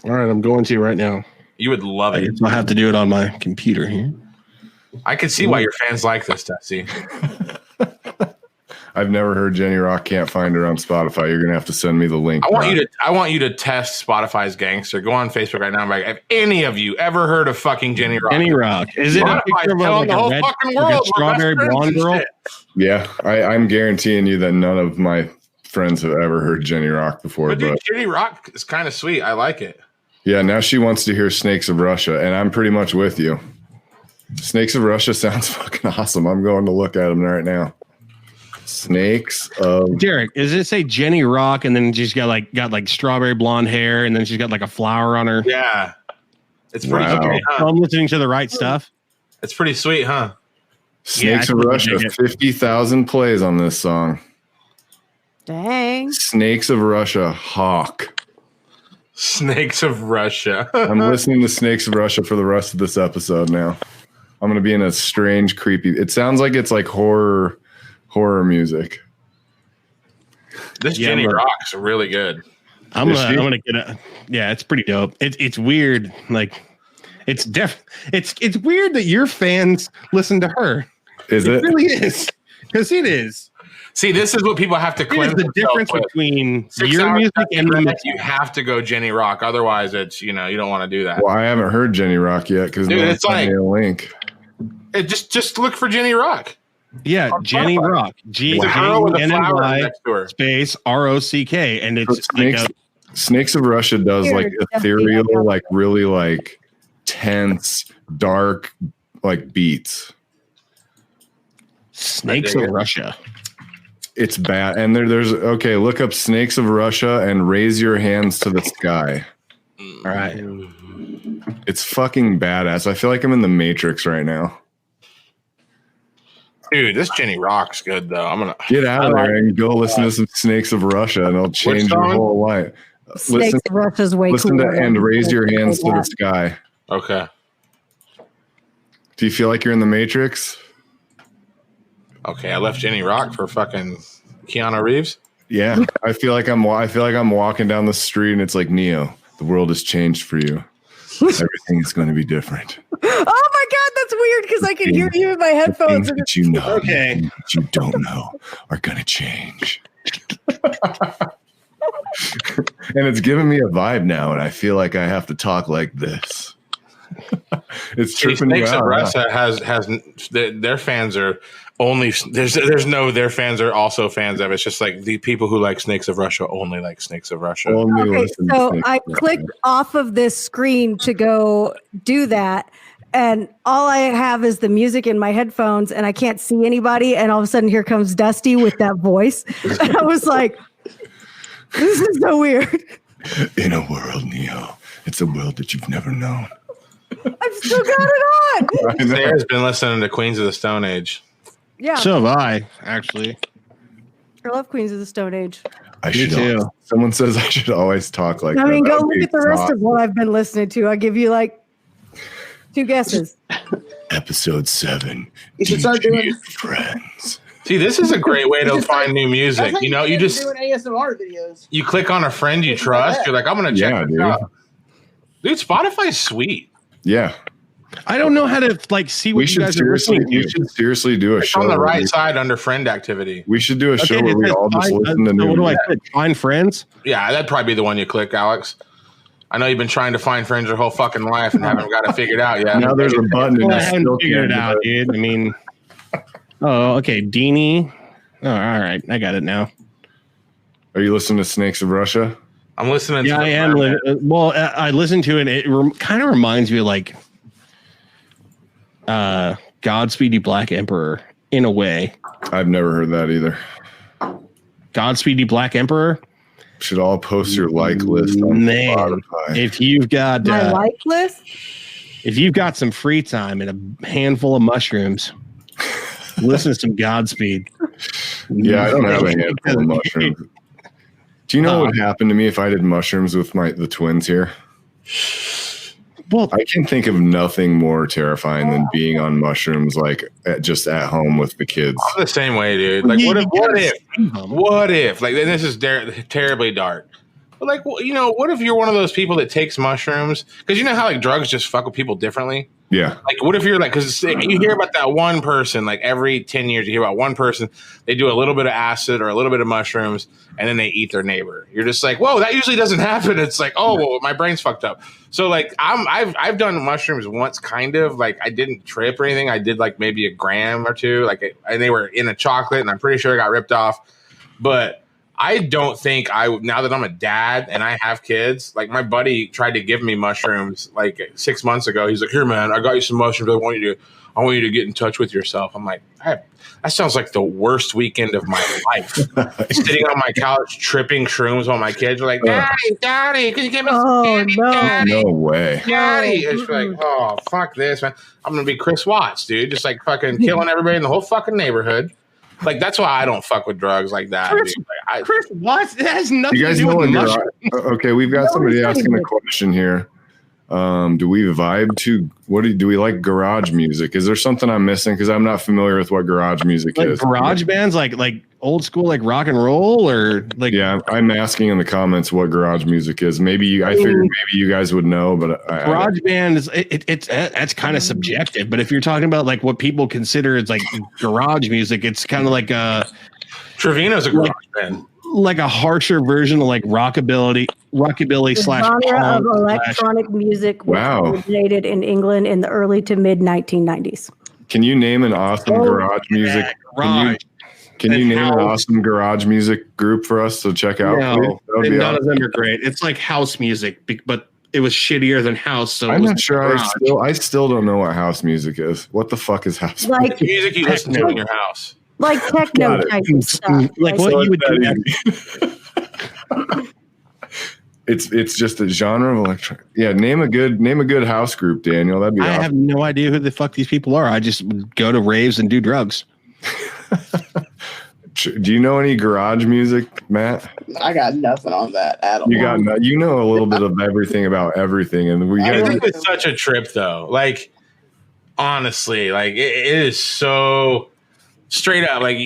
All right, I'm going to right now. You would love it. I'll have to do it on my computer here. I can see why your fans like this, Dusty. I've never heard Jenny Rock. Can't find her on Spotify. You're gonna have to send me the link. I want you to test Spotify's Gangster. Go on Facebook right now and be like, have any of you ever heard of fucking Jenny Rock? Jenny Rock. Is it a picture of like the whole fucking world? Like a strawberry blonde girl? Yeah, I'm guaranteeing you that none of my friends have ever heard Jenny Rock before. But dude, Jenny Rock is kind of sweet. I like it. Yeah, now she wants to hear Snakes of Russia, and I'm pretty much with you. Snakes of Russia sounds fucking awesome. I'm going to look at them right now. Snakes of Derek, does it say Jenny Rock and then she's got like strawberry blonde hair and then she's got like a flower on her? Yeah. It's pretty sweet, huh? So I'm listening to the right stuff. It's pretty sweet, huh? Snakes of Russia, 50,000 plays on this song. Dang. Snakes of Russia, Hawk. Snakes of Russia. I'm listening to Snakes of Russia for the rest of this episode now. I'm going to be in a strange, creepy. It sounds like it's like horror music. This Jenny Rock's really good. I'm gonna get a. Yeah, it's pretty dope. It's weird. Like it's weird that your fans listen to her. Is it? Really is. Because it is. See, this is what people have to cleanse the difference between your music and the you have to go Jenny Rock. Otherwise, it's you don't want to do that. Well, I haven't heard Jenny Rock yet because it's like a link. Just look for Jenny Rock. Yeah, Jenny Rock. G-A-N-N-Y space R-O-C-K, and it's Snakes of Russia does like ethereal, like really like tense, dark, like beats. Snakes of Russia. It's bad. And there's look up Snakes of Russia and Raise Your Hands to the Sky. All right. It's fucking badass. I feel like I'm in the Matrix right now. Dude, this Jenny Rock's good though. I'm gonna get out of there and go listen to some Snakes of Russia and it'll change your whole life. Snakes of Russia's way listen cooler. To and Raise Your Hands to the Sky. Okay. Do you feel like you're in the Matrix? Okay, I left Jenny Rock for fucking Keanu Reeves. Yeah, I feel like I'm walking down the street and it's like Neo. The world has changed for you. Everything is going to be different. Oh my God, that's weird because I can hear you in my headphones. The things that you know, that you don't know, are going to change. And it's giving me a vibe now, and I feel like I have to talk like this. It's tripping me out. Snakes of Russia has their fans are only there's no their fans are also fans of it. It's just like the people who like Snakes of Russia only like Snakes of Russia. Okay, so I clicked off of this screen to go do that, and all I have is the music in my headphones, and I can't see anybody. And all of a sudden, here comes Dusty with that voice, and I was like, "This is so weird." In a world, Neo, it's a world that you've never known. I've still got it on. Sarah's been listening to Queens of the Stone Age. Yeah. So have I, actually. I love Queens of the Stone Age. Someone says I should always talk like that. I mean, go look at the rest of what I've been listening to. I'll give you like 2 guesses. Episode 7. You should start doing Friends. See, this is a great way to find new music. You just doing ASMR videos. You click on a friend you trust. You're like, I'm going to check this out. Dude, Spotify's sweet. Yeah. I don't know how to see what you guys are listening to. We should seriously do a show. On the right side under friend activity. We should do a show where we all just listen to new music. What do I click? Find friends? Yeah, that'd probably be the one you click, Alex. I know you've been trying to find friends your whole fucking life and haven't got it figured out yet. Now there's a button. I haven't figured it out, dude. I mean, okay, Deanie. Oh, all right. I got it now. Are you listening to Snakes of Russia? I'm listening. Yeah, I am. I listened to it. It kind of reminds me of like Godspeed You Black Emperor in a way. I've never heard that either. Godspeed You Black Emperor. Should all post your like list on Spotify. If you've got my like list, if you've got some free time and a handful of mushrooms, listen to some Godspeed. Yeah, I don't have a handful of mushrooms. Do you know what would happen to me if I did mushrooms with the twins here? Well, I can think of nothing more terrifying than being on mushrooms, just at home with the kids. I'm the same way, dude. Like, what if? Like, this is terribly dark. But like, what if you're one of those people that takes mushrooms? Because you know how drugs just fuck with people differently. Yeah. Like, what if you're because you hear about that one person, every 10 years, you hear about one person, they do a little bit of acid or a little bit of mushrooms, and then they eat their neighbor. You're just like, whoa, that usually doesn't happen. It's like, oh, well, my brain's fucked up. So I've done mushrooms once, kind of. I didn't trip or anything. I did maybe a gram or two, and they were in a chocolate, and I'm pretty sure I got ripped off. But I don't think now that I'm a dad and I have kids, my buddy tried to give me mushrooms 6 months ago. He's like, here, man, I got you some mushrooms. I want you to get in touch with yourself. I'm like, that sounds like the worst weekend of my life. Sitting on my couch, tripping shrooms while my kids are like, Daddy, can you give me some candy? Daddy? No way. Daddy. It's like, oh, fuck this, man. I'm going to be Chris Watts, dude. Just fucking killing everybody in the whole fucking neighborhood. That's why I don't fuck with drugs like that. Chris, what? That has nothing to do with mushrooms. Okay, we've got somebody asking a question here. Do we vibe to do we like garage music? Is there something I'm missing? Because I'm not familiar with what garage music is. Garage bands, like old school, like rock and roll, or like. Yeah, I'm asking in the comments what garage music is. I figured maybe you guys would know, but garage band is that's kind of subjective. But if you're talking about like what people consider as like garage music, it's kind of like Trevino's a garage band. Like a harsher version of like rockabilly slash genre of electronic music, which originated in England in the early to mid 1990s. Can you name an awesome garage music? Can you name an awesome garage music group for us to check out? No, none of them are great. It's like house music, but it was shittier than house. So I'm not sure. I still don't know what house music is. What the fuck is house music? It's music you listen to in your house. Like techno type stuff. Like what you would do. It's just a genre of electronic. Yeah, name a good house group, Daniel. That'd be awesome. I have no idea who the fuck these people are. I just go to raves and do drugs. Do you know any garage music, Matt? I got nothing on that at all. You know a little bit of everything about everything, and I think it's such a trip, though. Like, honestly, like it is so straight up. Like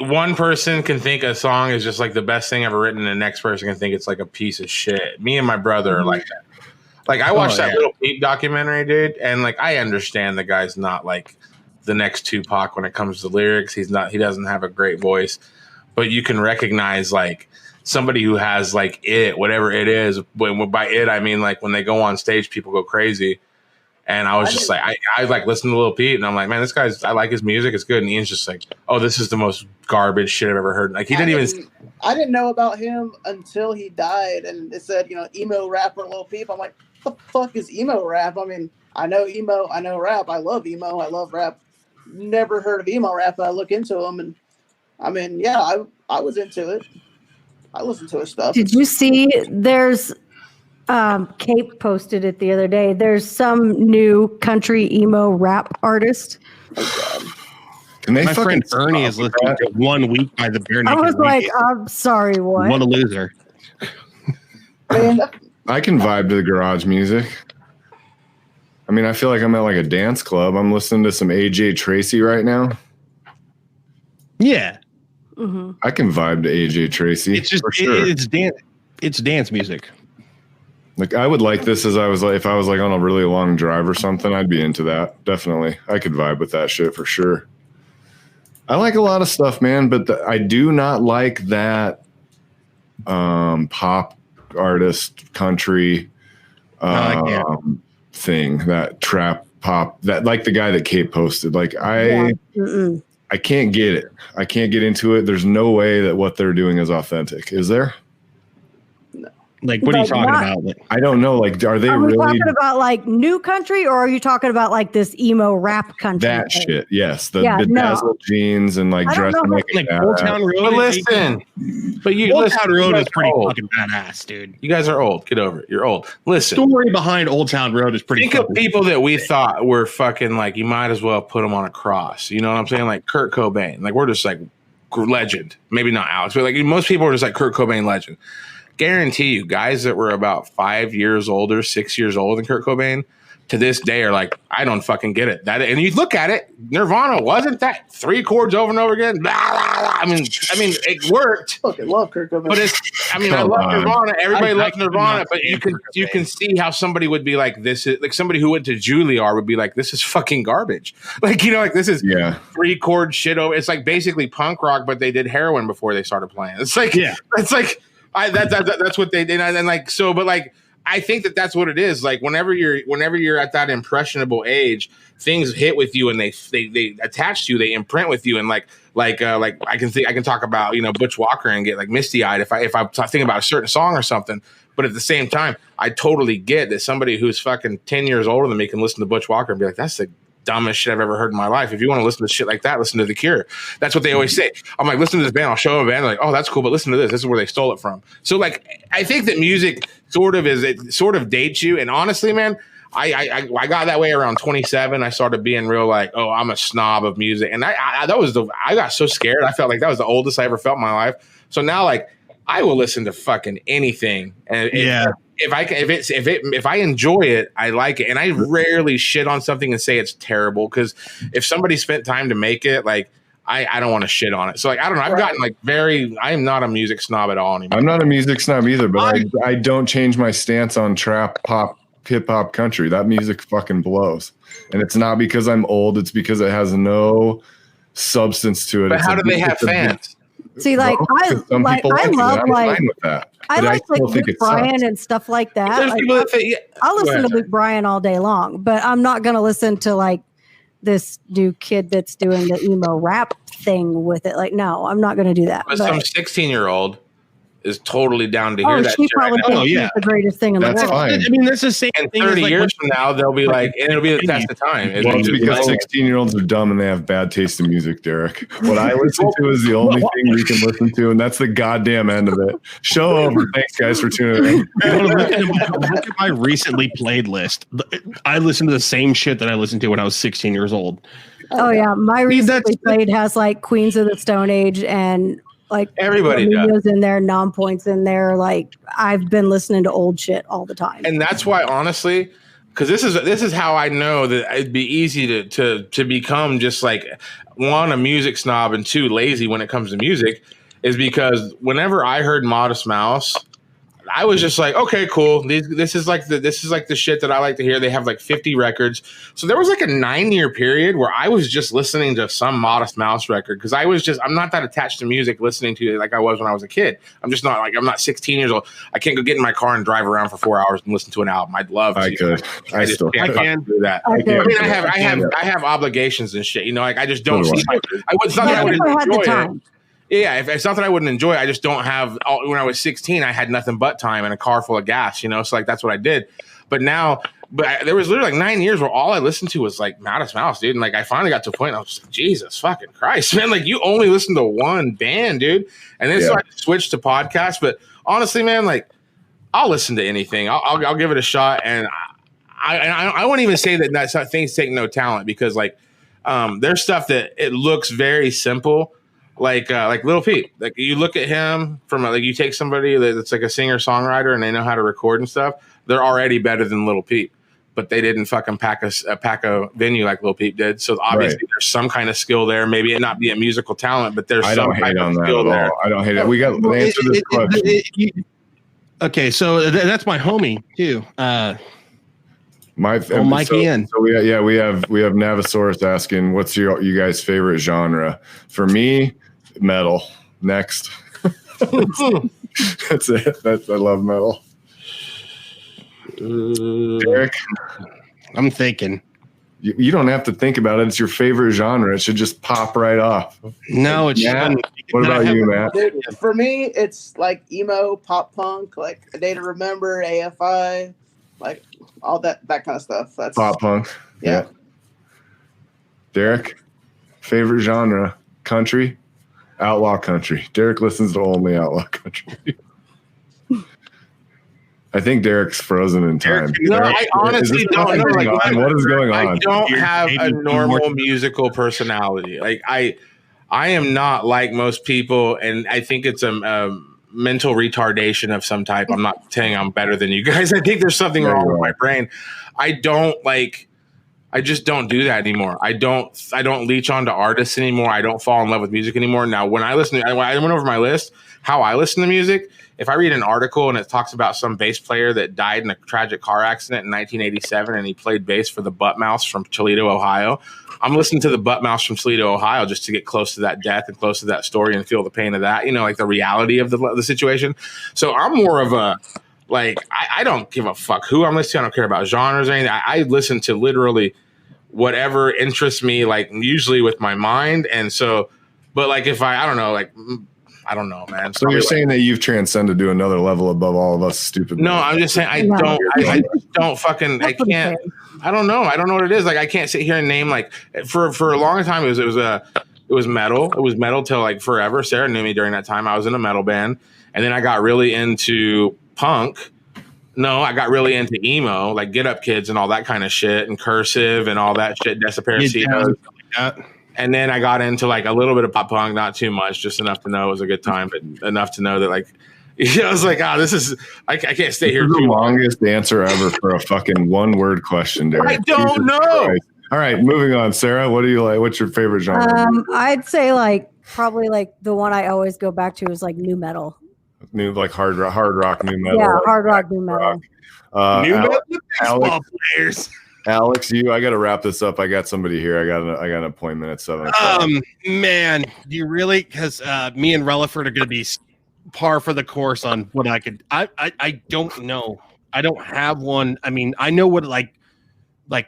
one person can think a song is just like the best thing ever written, and the next person can think it's like a piece of shit. Me and my brother are like that. Like I watched that Little Peep documentary, dude, and like I understand the guy's not like the next Tupac when it comes to lyrics. He doesn't have a great voice, but you can recognize like somebody who has like whatever it is. By it, I mean like when they go on stage, people go crazy. And I was just like, I like listen to Lil Peep, and I'm like, man, I like his music. It's good. And Ian's just like, oh, this is the most garbage shit I've ever heard. Like I didn't know about him until he died, and it said, emo rapper Lil Peep. I'm like, what the fuck is emo rap? I mean, I know emo, I know rap. I love emo, I love rap. Never heard of emo rap, but I look into them, and I mean, yeah, I was into it. I listened to his stuff. Did you see? There's Kate posted it the other day. There's some new country emo rap artist. My friend Ernie is listening to 1 Week by the Bare Naked I was like, Ladies. I'm sorry, what? What a loser. I can vibe to the garage music. I mean, I feel like I'm at like a dance club. I'm listening to some AJ Tracy right now. Yeah. Mm-hmm. I can vibe to AJ Tracy. It's just it's dance music. Like I would like this if I was like on a really long drive or something, I'd be into that. Definitely. I could vibe with that shit for sure. I like a lot of stuff, man, but I do not like that pop artist country thing, that trap pop, that like the guy that Kate posted. Like I can't get it. I can't get into it. There's no way that what they're doing is authentic. Is there? Like, what are you talking about? I don't know. Like, are they really talking about like new country, or are you talking about like this emo rap country? That thing? Shit, yes. The bedazzled jeans and like dressing like Old Town Road. But listen, Old Town Road is pretty fucking badass, dude. You guys are old. Get over it. You're old. Listen, the story behind Old Town Road is pretty. Think of people that we thought were fucking like you might as well put them on a cross. You know what I'm saying? Like Kurt Cobain. Like we're just like legend. Maybe not Alex, but like most people are just like Kurt Cobain legend. Guarantee you, guys that were about 5 years older, 6 years older than Kurt Cobain, to this day are like, I don't fucking get it. That, and you look at it, Nirvana wasn't that 3 chords over and over again. Blah, blah, blah. I mean, it worked. Fucking love Kurt Cobain. But I love Nirvana. Everybody loves Nirvana, but you can see how somebody would be like, this is like somebody who went to Juilliard would be like, this is fucking garbage. Like like this is 3 chord shit over. It's like basically punk rock, but they did heroin before they started playing. It's like it's like. That's what they did, and like so. But like, I think that's what it is. Like, whenever you're at that impressionable age, things hit with you, and they attach to you, they imprint with you, and like I can talk about Butch Walker and get like misty eyed if I think about a certain song or something. But at the same time, I totally get that somebody who's fucking 10 years older than me can listen to Butch Walker and be like, that's the dumbest shit I've ever heard in my life. If you want to listen to shit like that, listen to The Cure. That's what they always say. I'm like, listen to this band. I'll show them a band. They're like, oh, that's cool, but listen to this. This is where they stole it from. So like, I think that music sort of dates you. And honestly, man, I got that way around 27. I started being real like, oh, I'm a snob of music, and I got so scared. I felt like that was the oldest I ever felt in my life. So now, like, I will listen to fucking anything, and if I enjoy it, I like it, and I rarely shit on something and say it's terrible, because if somebody spent time to make it, like I don't want to shit on it. So like I don't know. I've gotten like I am not a music snob at all anymore. I'm not a music snob either, but I don't change my stance on trap, pop, hip hop, country. That music fucking blows, and it's not because I'm old. It's because it has no substance to it. But how do they have fans? See, like I love Luke Bryan and stuff like that. I'll listen to Luke Bryan all day long, but I'm not going to listen to like this new kid that's doing the emo rap thing with it. Like, no, I'm not going to do that. But some 16-year-old is totally down to hear that shit right now. It's the greatest thing in the world. Fine. I mean, that's the same and thing. 30 years from now, they'll be like, and it'll be the test of time. Well, it's because 16-year-olds are dumb and they have bad taste in music, Derek. What I listen to is the only thing we can listen to, and that's the goddamn end of it. Show over. Thanks, guys, for tuning in. Look at my recently played list. I listen to the same shit that I listened to when I was 16 years old. Oh, yeah. My recently played has like Queens of the Stone Age and like everybody does in there, non-points in there. Like I've been listening to old shit all the time, and that's why, honestly, because this is how I know that it'd be easy to become just like one, a music snob, and two, lazy when it comes to music, is because whenever I heard Modest Mouse, I was just like, okay, cool. This is like the shit that I like to hear. They have like 50 records. So there was like a 9-year period where I was just listening to some Modest Mouse record, because I'm not that attached to music listening to it like I was when I was a kid. I'm not 16 years old. I can't go get in my car and drive around for 4 hours and listen to an album. I'd love to. I could. I still can't do that. I have obligations and shit. You know, like I just don't see. It's not that I wouldn't enjoy it. Yeah, if it's something I wouldn't enjoy, I just don't have. When I was 16, I had nothing but time and a car full of gas, you know. So like that's what I did. But now, there was literally like 9 years where all I listened to was like Modest Mouse, dude. And like I finally got to a point, I was just like, Jesus fucking Christ, man! Like you only listen to one band, dude. And then so I switched to podcasts. But honestly, man, like I'll listen to anything. I'll give it a shot. And I wouldn't even say that things take no talent, because like there's stuff that it looks very simple. Like Lil Peep, like you look at him from like you take somebody that's like a singer songwriter and they know how to record and stuff. They're already better than Lil Peep, but they didn't fucking pack a venue like Lil Peep did. So obviously there's some kind of skill there. Maybe it not be a musical talent, but there's some kind of skill there. I don't hate it. We got to answer this question. Okay, so that's my homie too. Mike Ian. So we have Navasaurus asking, what's you guys' favorite genre? For me, metal. Next. That's it. I love metal. Derek, I'm thinking. You don't have to think about it. It's your favorite genre. It should just pop right off. No, it shouldn't. What about you, Matt? Dude, for me, it's like emo, pop punk, like A Day to Remember, AFI, like all that kind of stuff. That's pop punk. Yeah. Derek, favorite genre? Country, outlaw country. Derek listens to only outlaw country. I think Derek's frozen in time. No, I honestly don't know. What is going on? I don't have a normal musical personality. Like I am not like most people, and I think it's a mental retardation of some type. I'm not saying I'm better than you guys. I think there's something wrong with my brain. I just don't do that anymore. I don't leech onto artists anymore. I don't fall in love with music anymore. Now, when I went over my list, how I listen to music, if I read an article and it talks about some bass player that died in a tragic car accident in 1987 and he played bass for the Butt Mouse from Toledo, Ohio, I'm listening to the Butt Mouse from Toledo, Ohio, just to get close to that death and close to that story and feel the pain of that, you know, like the reality of the situation. So I'm more of a, like, I don't give a fuck who I'm listening to. I don't care about genres or anything. I listen to literally whatever interests me, like usually with my mind. And so, but like if I don't know, like, I don't know, man. So you're saying that you've transcended to another level above all of us stupid. No, I'm just saying I don't fucking, I can't, I don't know. I don't know what it is. Like, I can't sit here and name, like, for a long time, it was metal. It was metal till like forever. Sarah knew me during that time. I was in a metal band. And then I got really into punk. No, I got really into emo, like Get Up Kids and all that kind of shit, and Cursive and all that shit, Desaparecidos. And then I got into like a little bit of pop punk, not too much, just enough to know it was a good time, but enough to know that, like, Yeah, I was like, this is I can't stay here. This is too the long. longest answer ever for a fucking one-word question, Derek. I don't Jesus know. Christ. All right, moving on. Sarah, what do you like? What's your favorite genre? I'd say probably the one I always go back to is new metal. New hard rock, new metal. Yeah, hard rock, new metal. New metal Alex, players. Alex, I got to wrap this up. I got somebody here. I got an appointment at 7 o'clock. Man, do you really? Because me and Relaford are going to be par for the course on what I could. I don't know. I don't have one. I mean, I know what like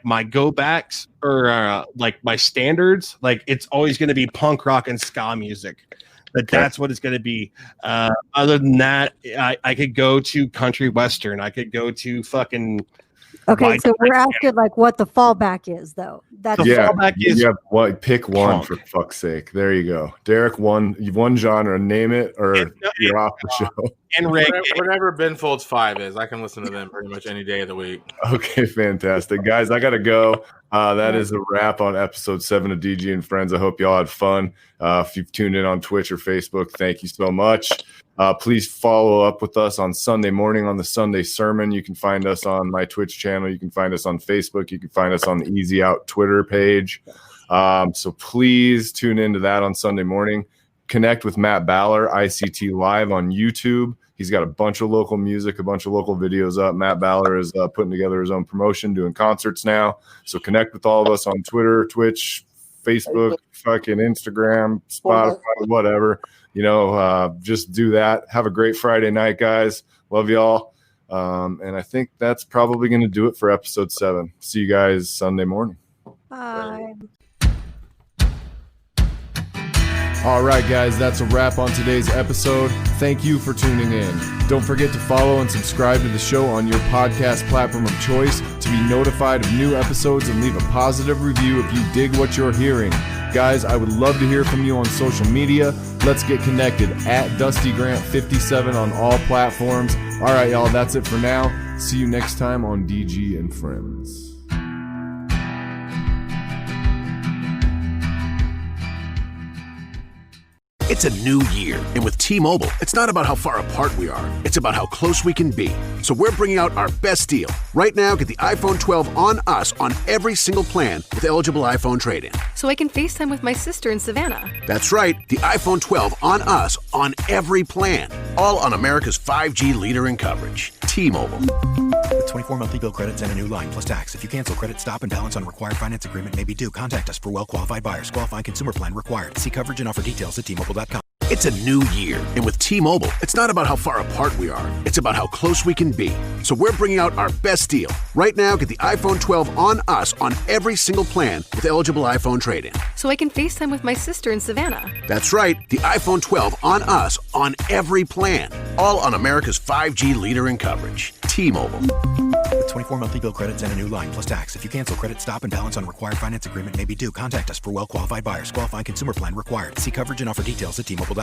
my go backs or my standards. It's always going to be punk rock and ska music. But that's what it's going to be. Other than that, I could go to country western. I could go to fucking. Okay, so we're asking what the fallback is, though. That's fallback is. Yeah, pick one punk. for fuck's sake. There you go, Derek. You've one genre. Name it, or you're off the show. And reggae. Whatever Ben Folds 5 is, I can listen to them pretty much any day of the week. Okay, fantastic, guys. I gotta go. That is a wrap on episode 7 of DG and Friends. I hope y'all had fun. If you've tuned in on Twitch or Facebook, thank you so much. Please follow up with us on Sunday morning on the Sunday Sermon. You can find us on my Twitch channel. You can find us on Facebook. You can find us on the Easy Out Twitter page. So please tune into that on Sunday morning. Connect with Matt Bauler, ICT Live on YouTube. He's got a bunch of local music, a bunch of local videos up. Matt Bauler is putting together his own promotion, doing concerts now. So connect with all of us on Twitter, Twitch, Facebook, fucking Instagram, Spotify, whatever. Just do that. Have a great Friday night, guys. Love y'all. And I think that's probably going to do it for episode 7. See you guys Sunday morning. Bye. All right, guys, that's a wrap on today's episode. Thank you for tuning in. Don't forget to follow and subscribe to the show on your podcast platform of choice to be notified of new episodes and leave a positive review if you dig what you're hearing. Guys, I would love to hear from you on social media. Let's get connected at DustyGrant57 on all platforms. All right, y'all, that's it for now. See you next time on DG and Friends. It's a new year, and with T-Mobile, it's not about how far apart we are. It's about how close we can be. So we're bringing out our best deal. Right now, get the iPhone 12 on us on every single plan with eligible iPhone trade-in. So I can FaceTime with my sister in Savannah. That's right, the iPhone 12 on us on every plan. All on America's 5G leader in coverage. T-Mobile. With 24 monthly bill credits and a new line plus tax. If you cancel credit, stop and balance on required finance agreement may be due. Contact us for well-qualified buyers. Qualifying consumer plan required. See coverage and offer details at T-Mobile.com. It's a new year, and with T-Mobile, it's not about how far apart we are. It's about how close we can be. So we're bringing out our best deal. Right now, get the iPhone 12 on us on every single plan with eligible iPhone trade-in. So I can FaceTime with my sister in Savannah. That's right, the iPhone 12 on us on every plan. All on America's 5G leader in coverage. T-Mobile. With 24 monthly bill credits and a new line plus tax. If you cancel credit, stop and balance on required finance agreement may be due. Contact us for well-qualified buyers. Qualifying consumer plan required. See coverage and offer details at T-Mobile.com.